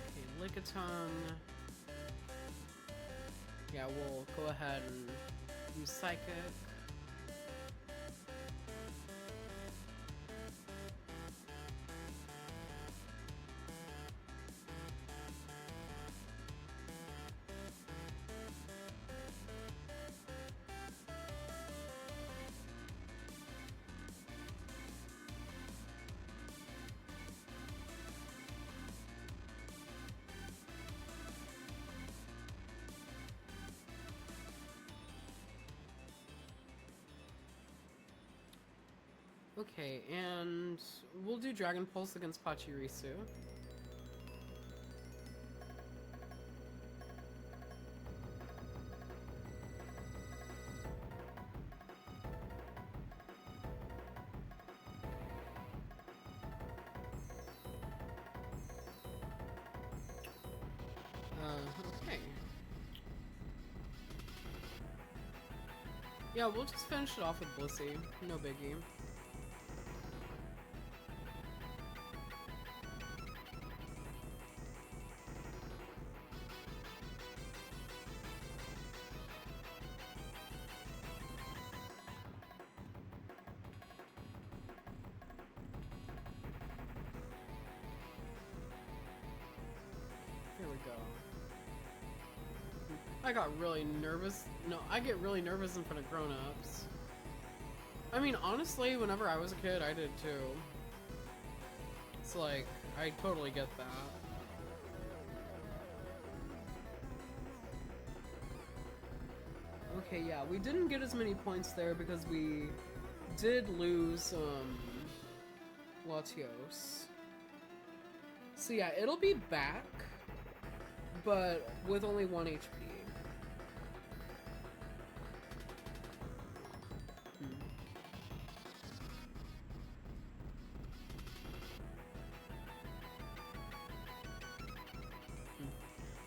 Okay, Lickitung. Yeah, we'll go ahead and use Psychic. Okay, and we'll do Dragon Pulse against Pachirisu. Okay. Yeah, we'll just finish it off with Blissey. No biggie. Here we go. I got really nervous. No, I get really nervous in front of grown-ups. I mean, honestly, whenever I was a kid, I did too. It's like, I totally get that. Okay, yeah, we didn't get as many points there because we did lose, Latios. So yeah, it'll be back, but with only 1 HP.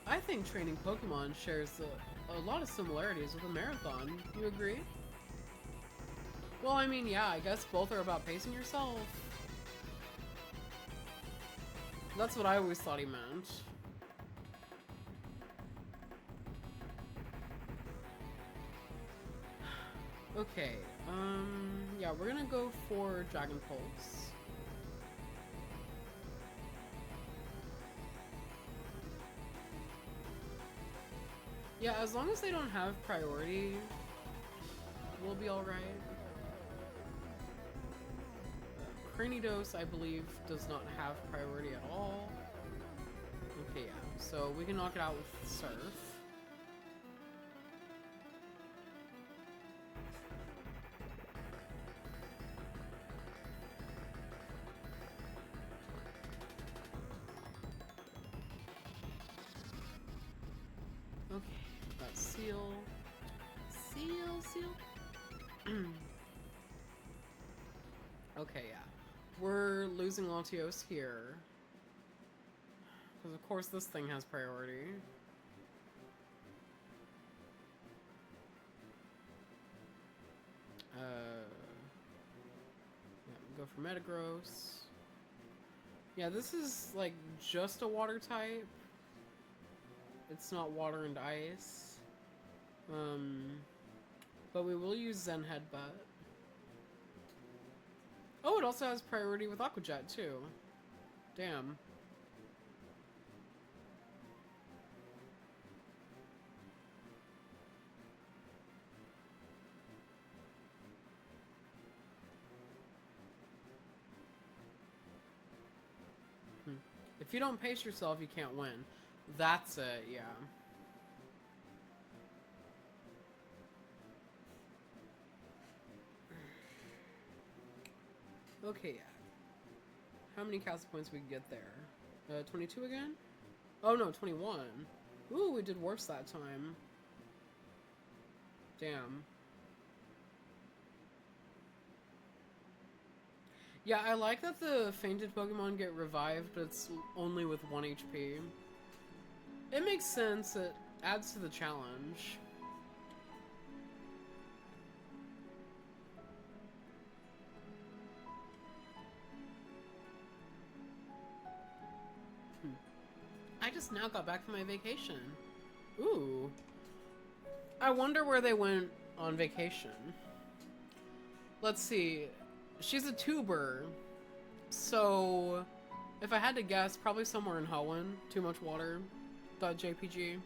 I think training Pokemon shares a lot of similarities with a marathon. You agree? Well, I mean, yeah, I guess both are about pacing yourself. That's what I always thought he meant. Okay, yeah, we're gonna go for Dragon Pulse. Yeah, as long as they don't have priority, we'll be alright. Cranidos, I believe, does not have priority at all. Okay, yeah, so we can knock it out with Surf. Okay, that's Seal. Seal. Okay, yeah. We're losing Latios here. Because of course this thing has priority. Yeah, go for Metagross. Yeah, this is like just a water type. It's not water and ice. But we will use Zen Headbutt. Oh, it also has priority with Aqua Jet too. Damn. If you don't pace yourself, you can't win. That's it, yeah. Okay, yeah. How many castle points we can get there? 22 again? Oh no, 21. Ooh, we did worse that time. Damn. Yeah, I like that the fainted Pokemon get revived, but it's only with 1 HP. It makes sense, it adds to the challenge. I just now got back from my vacation. Ooh. I wonder where they went on vacation. Let's see. She's a tuber. So, if I had to guess, probably somewhere in Hoenn. Too much water. .jpg.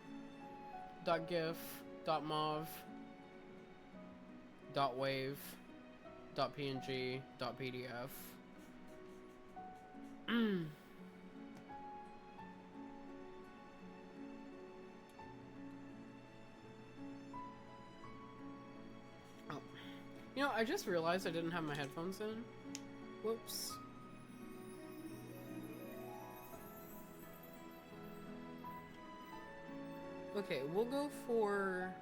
.gif. .mov. .wave. .png. .pdf. You know, I just realized I didn't have my headphones in. Whoops. Okay, we'll go for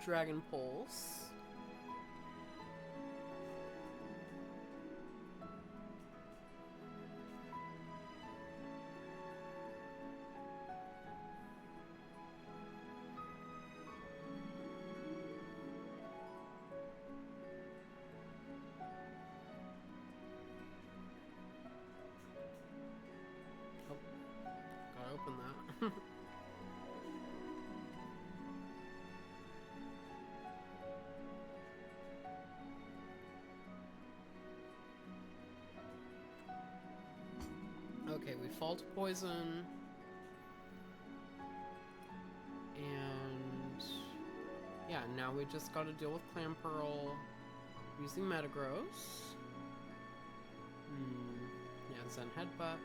Dragon Pulse. Open that. Okay, we fall to poison. And yeah, now we just gotta deal with Clamperl using Metagross. Yeah, Zen Headbutt.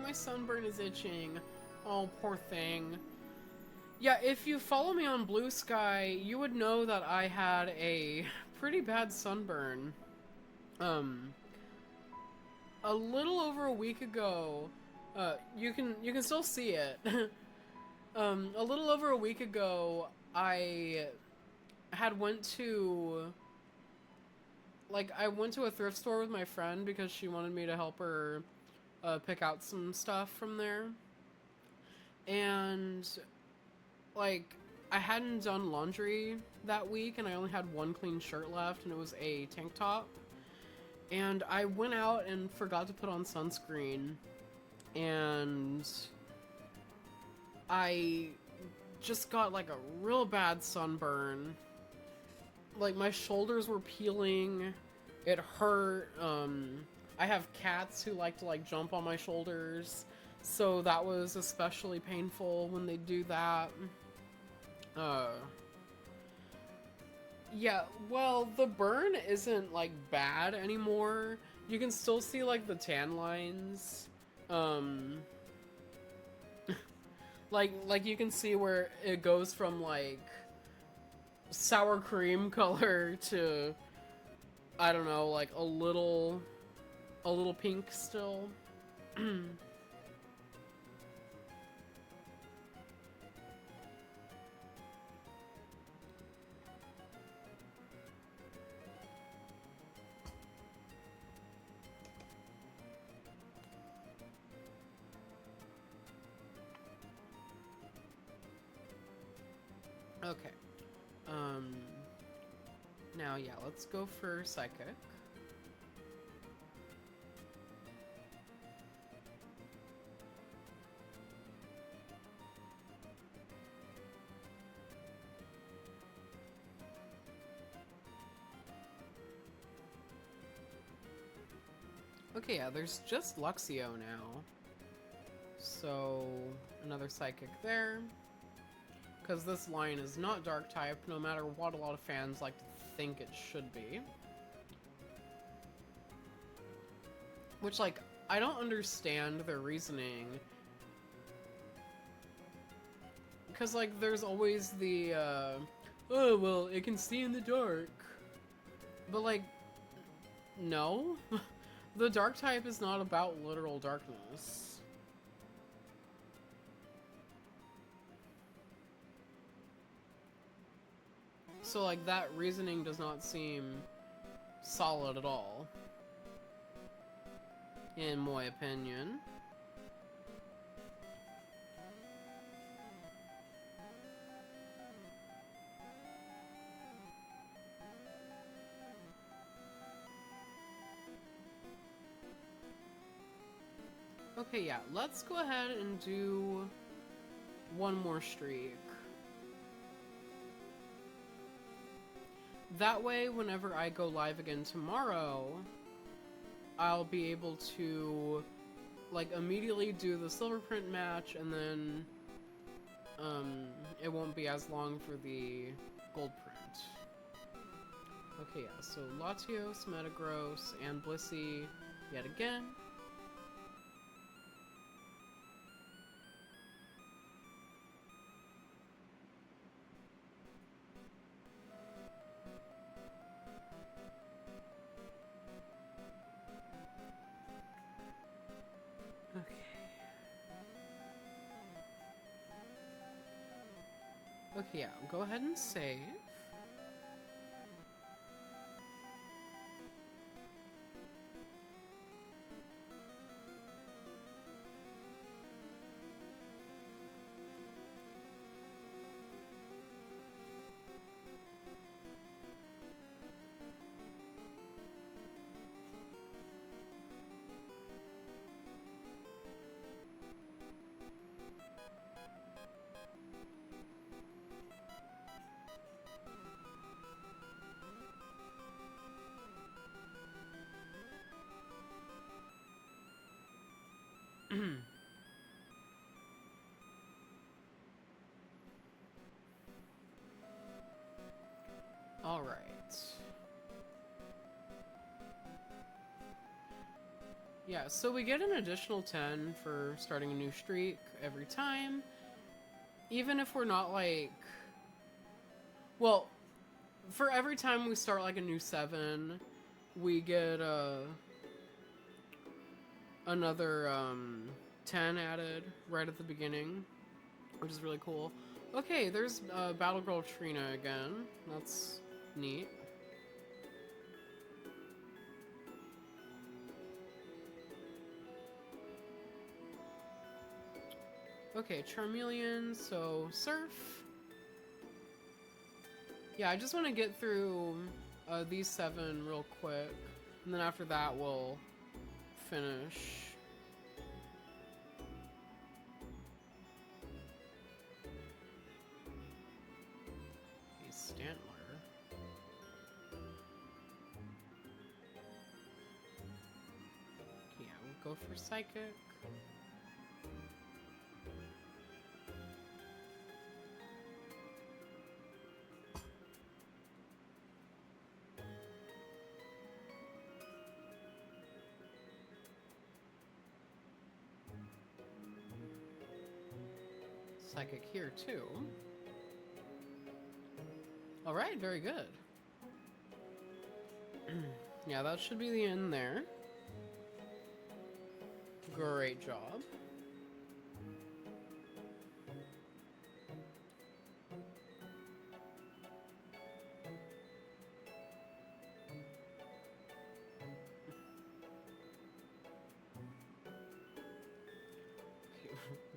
My sunburn is itching. Oh, poor thing. Yeah, if you follow me on Blue Sky, you would know that I had a pretty bad sunburn Um, a little over a week ago, you can still see it. A little over a week ago, I had went to I went to a thrift store with my friend because she wanted me to help her pick out some stuff from there. And like I hadn't done laundry that week and I only had one clean shirt left and it was a tank top. And I went out and forgot to put on sunscreen and I just got like a real bad sunburn. Like my shoulders were peeling. It hurt. I have cats who like to like jump on my shoulders, so that was especially painful when they do that. Yeah, well, the burn isn't like bad anymore. You can still see like the tan lines. Like you can see where it goes from like sour cream color to I don't know, like a little pink still. Okay. Now, yeah, let's go for Psychic. Okay, yeah, there's just Luxio now. So, another Psychic there. Because this line is not Dark type, no matter what a lot of fans like to think it should be. Which, like, I don't understand their reasoning. Because, like, there's always the, oh, well, it can see in the dark. But, like, no. The Dark type is not about literal darkness. So, like, that reasoning does not seem solid at all. In my opinion. Okay, yeah, let's go ahead and do one more streak. That way, whenever I go live again tomorrow, I'll be able to, like, immediately do the silver print match, and then, it won't be as long for the gold print. Okay, yeah, so Latios, Metagross, and Blissey yet again. Okay, yeah, go ahead and save. Alright. Yeah, so we get an additional 10 for starting a new streak every time. Even if we're not like... Well, for every time we start like a new 7, we get another 10 added right at the beginning, which is really cool. Okay, there's Battle Girl Trina again. That's neat. Okay, Charmeleon, so Surf. Yeah, I just want to get through these 7 real quick, and then after that we'll finish. A Stantler. Okay, yeah, we'll go for Psychic. Psychic here too. Alright, very good. Yeah, that should be the end there. Great job.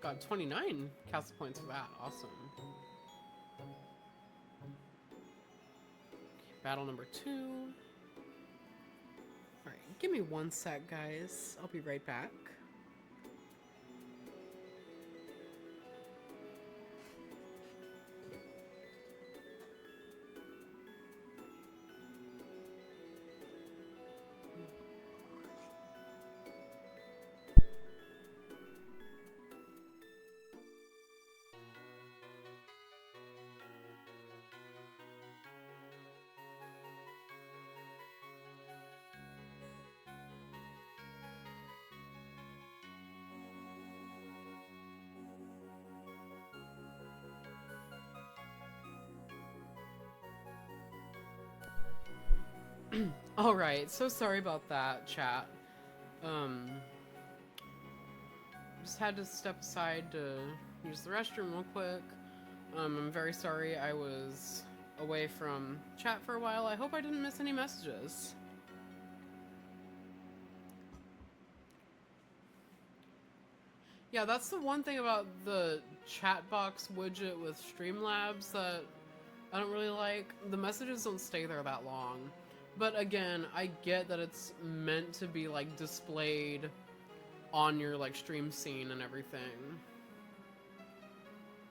Got 29 castle points for that. Awesome. Okay, battle number 2. Alright, give me 1 sec, guys. I'll be right back. Alright, so sorry about that, chat. Just had to step aside to use the restroom real quick. I'm very sorry I was away from chat for a while. I hope I didn't miss any messages. Yeah, that's the one thing about the chat box widget with Streamlabs that I don't really like. The messages don't stay there that long. But again, I get that it's meant to be like displayed on your like stream scene and everything.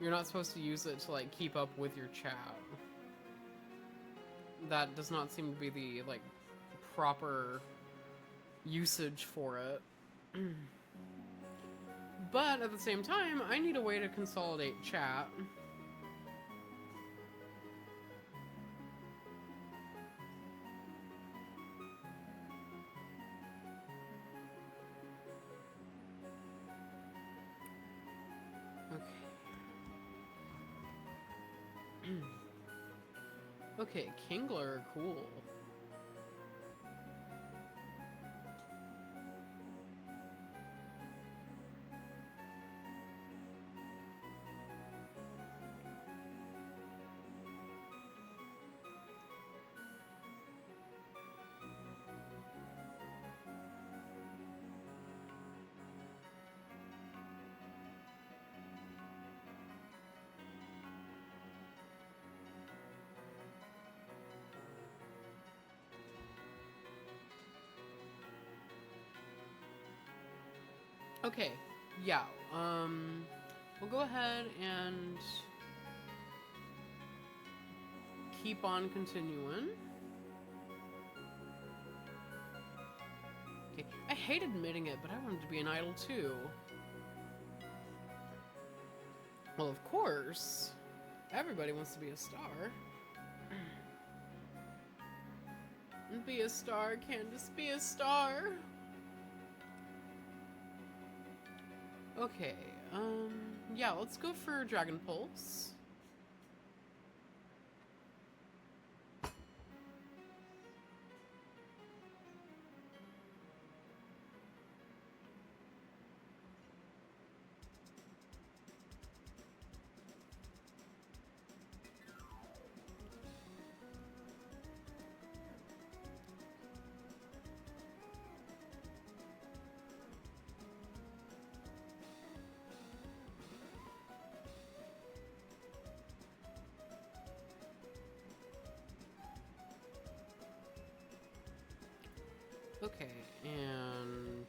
You're not supposed to use it to like keep up with your chat. That does not seem to be the like proper usage for it. But at the same time, I need a way to consolidate chat. Okay, Kingler, cool. Okay, yeah, we'll go ahead and keep on continuing. Okay, I hate admitting it, but I wanted to be an idol too. Well, of course, everybody wants to be a star. Be a star, Candace, be a star. Okay, yeah, let's go for Dragon Pulse. Okay, and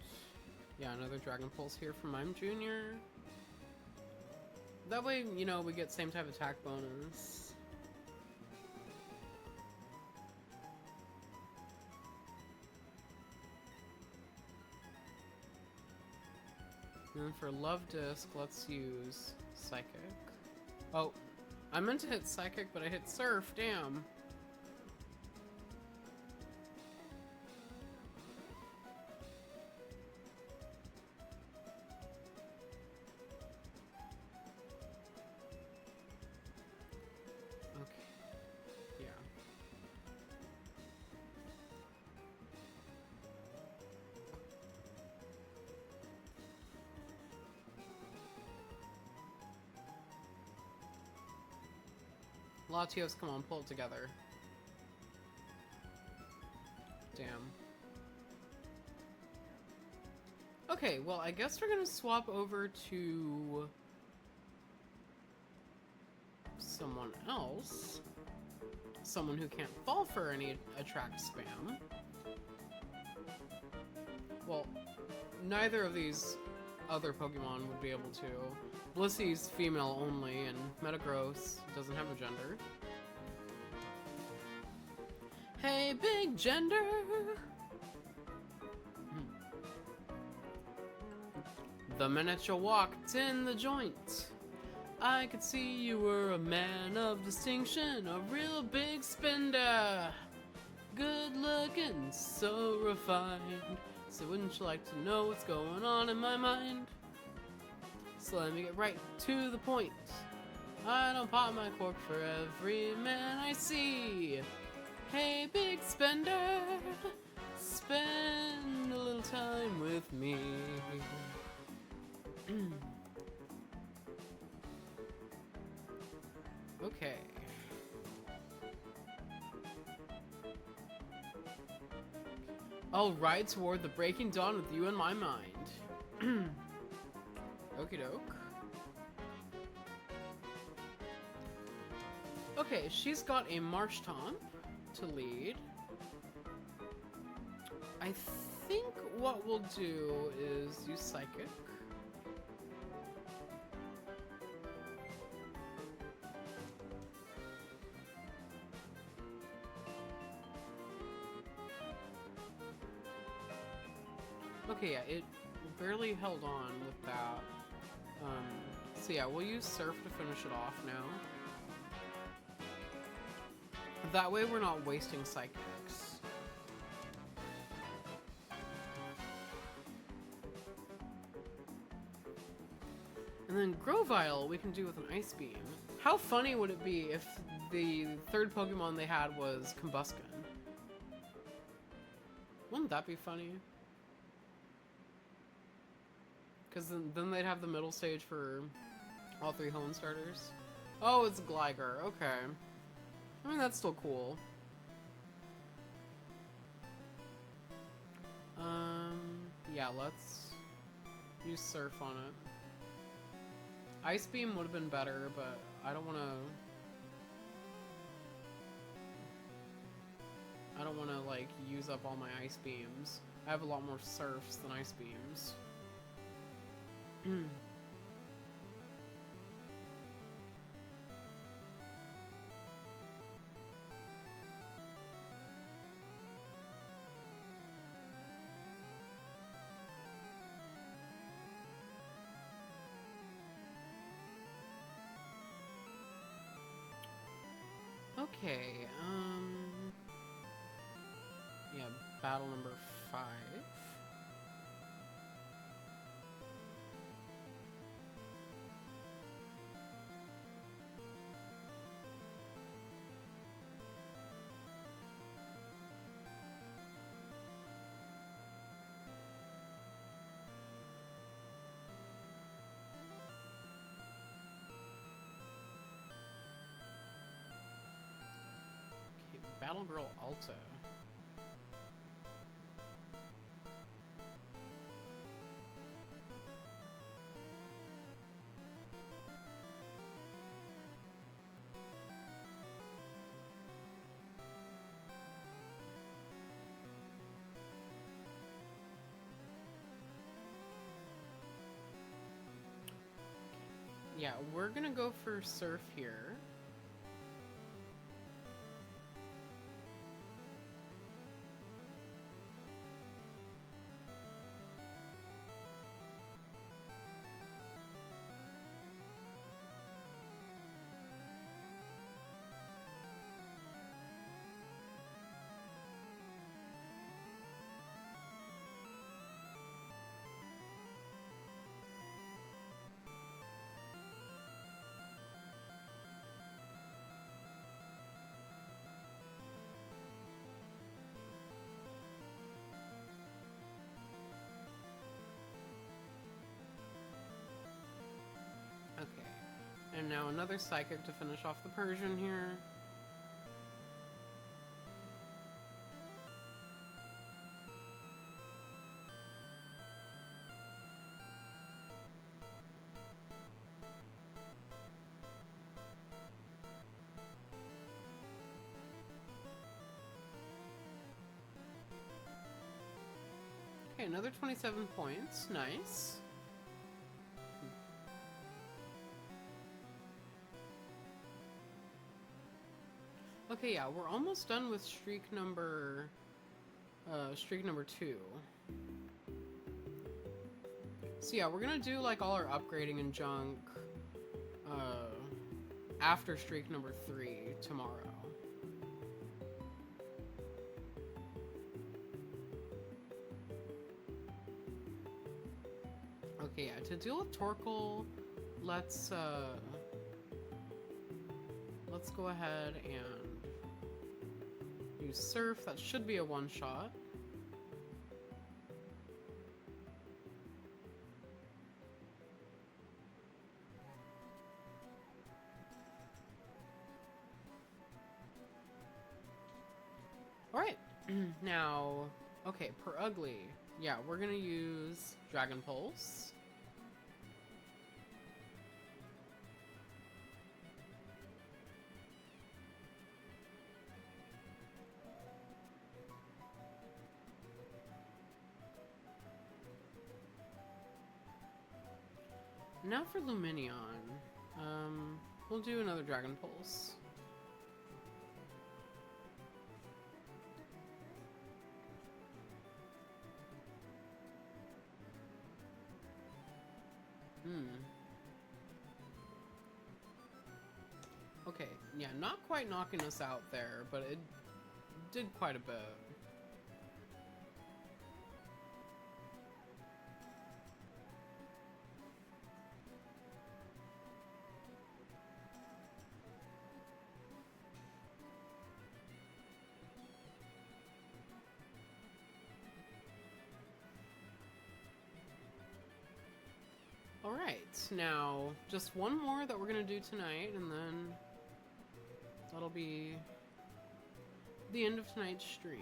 yeah, another Dragon Pulse here from Mime Jr. That way, you know, we get same type of attack bonus. And then for Love Disc, let's use Psychic. Oh, I meant to hit Psychic, but I hit Surf, damn. Latios, come on, pull it together. Damn. Okay, well, I guess we're gonna swap over to someone else. Someone who can't fall for any attract spam. Well, neither of these other Pokemon would be able to. Blissey's female only, and Metagross doesn't have a gender. Hey, big gender! The minute you walked in the joint, I could see you were a man of distinction, a real big spender. Good looking, so refined. So wouldn't you like to know what's going on in my mind? So let me get right to the point. I don't pop my cork for every man I see. Hey, big spender, spend a little time with me. Okay. I'll ride toward the breaking dawn with you in my mind. Okie doke. Okay, she's got a Marshtomp to lead. I think what we'll do is use Psychic. Okay, yeah, it barely held on with that. So yeah, we'll use Surf to finish it off now. That way we're not wasting Psychics. And then Grovyle we can do with an Ice Beam. How funny would it be if the third Pokemon they had was Combuskin? Wouldn't that be funny? Because then they'd have the middle stage for all three Hone starters. Oh, it's Gligar. Okay. I mean, that's still cool. Yeah, let's use Surf on it. Ice Beam would have been better, but I don't want to, like, use up all my Ice Beams. I have a lot more Surfs than Ice Beams. Okay, yeah, battle number 5. Battle Girl Alta. yeah, we're gonna go for Surf here. Okay. And now another Psychic to finish off the Persian here. Okay, another 27 points. Nice. Okay, yeah, we're almost done with streak number 2. So yeah, we're gonna do like all our upgrading and junk after streak number 3 tomorrow. Okay, yeah, to deal with Torkoal, let's go ahead and use Surf. That should be a one-shot. Alright, now, okay, per Ugly, yeah, we're gonna use Dragon Pulse. Now for Luminion, we'll do another Dragon Pulse. Okay, yeah, not quite knocking us out there, but it did quite a bit. Alright, now just one more that we're gonna do tonight, and then that'll be the end of tonight's stream.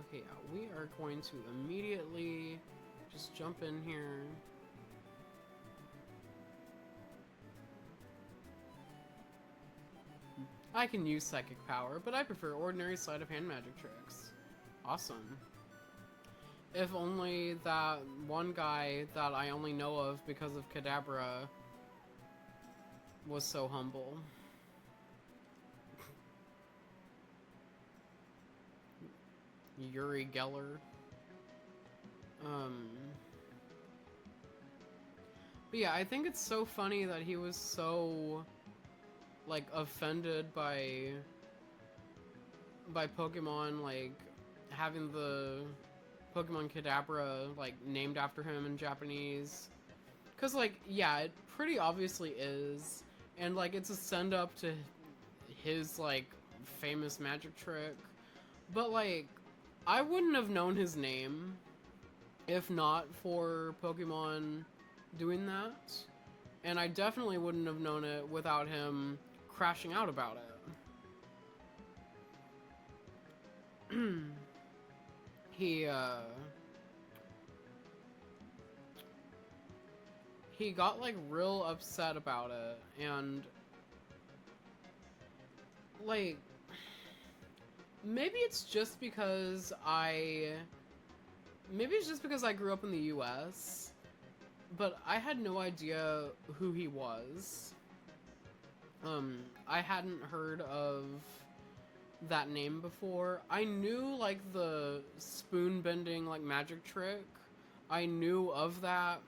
Okay, yeah, we are going to immediately just jump in here. I can use Psychic Power, but I prefer ordinary sleight of hand magic tricks. Awesome. If only that one guy that I only know of because of Kadabra was so humble. Uri Geller. But yeah, I think it's so funny that he was so, like, offended by Pokemon, like, having the Pokemon Kadabra, like, named after him in Japanese. Because, like, yeah, it pretty obviously is. And, like, it's a send-up to his, like, famous magic trick. But, like, I wouldn't have known his name if not for Pokemon doing that. And I definitely wouldn't have known it without him crashing out about it. He got, like, real upset about it, and, like, maybe it's just because I maybe it's just because I grew up in the US, but I had no idea who he was. I hadn't heard of that name before. I knew, like, the spoon bending, like, magic trick. I knew of that,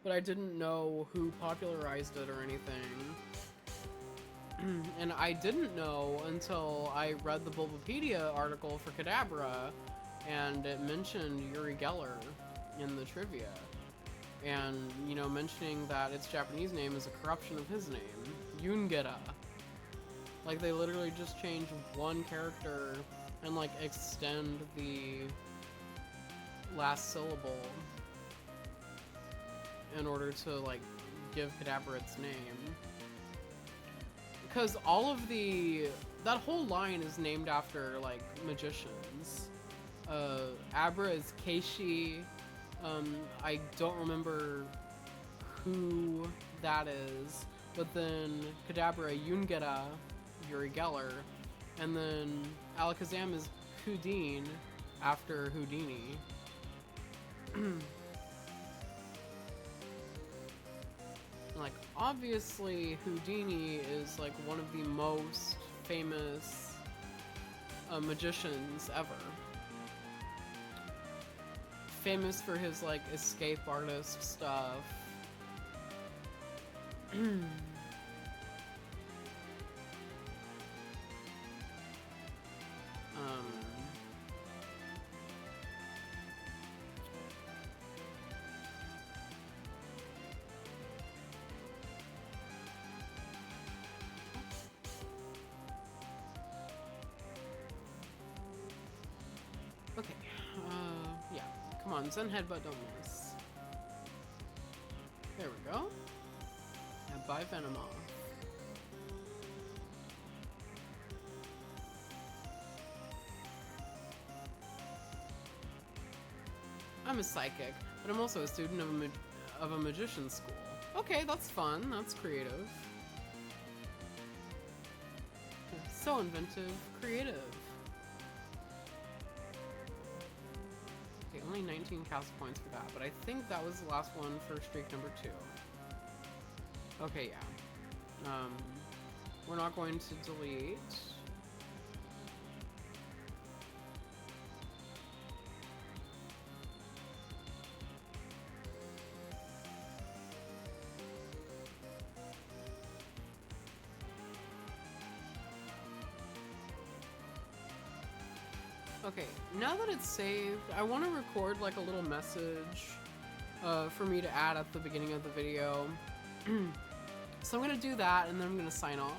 but I didn't know who popularized it or anything. And I didn't know until I read the Bulbapedia article for Kadabra, and it mentioned Uri Geller in the trivia. And, you know, mentioning that its Japanese name is a corruption of his name, Yungera. Like, they literally just change one character and, like, extend the last syllable in order to, like, give Kadabra its name. Because all of that whole line is named after, like, magicians. Abra is Keishi. I don't remember who that is. But then Kadabra, Yungera, Uri Geller. And then Alakazam is Houdin after Houdini. Like, obviously, Houdini is, like, one of the most famous magicians ever. Famous for his, like, escape artist stuff. Okay, yeah. Come on, Zen Headbutt, don't miss. There we go. And buy Venomoth. I'm a psychic, but I'm also a student of a magician's school. Okay, that's fun. That's creative. So inventive, creative. Okay, only 19 cast points for that, but I think that was the last one for streak number 2. Okay, yeah. We're not going to delete. Okay, now that it's saved, I want to record like a little message for me to add at the beginning of the video. So I'm going to do that, and then I'm going to sign off.